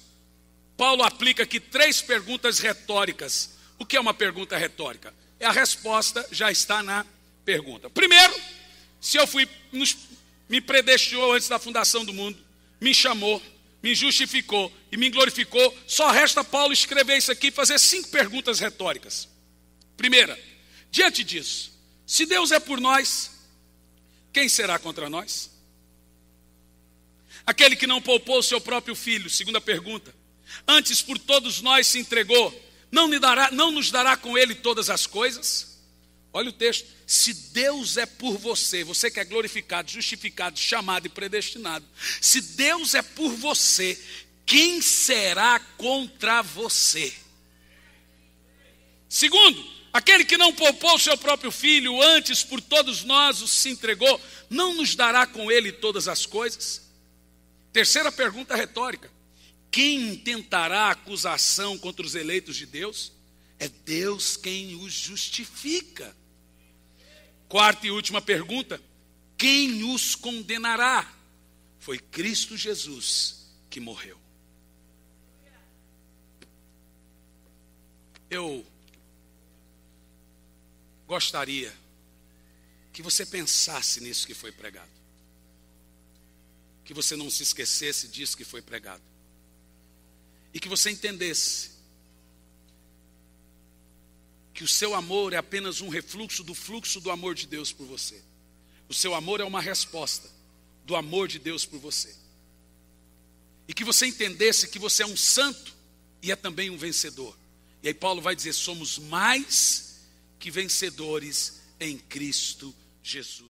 Paulo aplica aqui 3 perguntas retóricas. O que é uma pergunta retórica? A resposta já está na pergunta. Primeiro, se eu me predestinou antes da fundação do mundo, me chamou, me justificou e me glorificou, só resta Paulo escrever isso aqui e fazer 5 perguntas retóricas. Primeira, diante disso, se Deus é por nós, quem será contra nós? Aquele que não poupou o seu próprio filho, segunda pergunta, antes por todos nós se entregou, não nos dará com ele todas as coisas? Olha o texto: se Deus é por você, você que é glorificado, justificado, chamado e predestinado, se Deus é por você, quem será contra você? Segundo, aquele que não poupou o seu próprio filho, antes por todos nós se entregou, não nos dará com ele todas as coisas? Terceira pergunta retórica: quem intentará acusação contra os eleitos de Deus? É Deus quem os justifica. Quarta e última pergunta: quem os condenará? Foi Cristo Jesus que morreu. Eu gostaria que você pensasse nisso que foi pregado, que você não se esquecesse disso que foi pregado, e que você entendesse que o seu amor é apenas um refluxo do fluxo do amor de Deus por você. O seu amor é uma resposta do amor de Deus por você. E que você entendesse que você é um santo e é também um vencedor. E aí Paulo vai dizer, somos mais que vencedores em Cristo Jesus.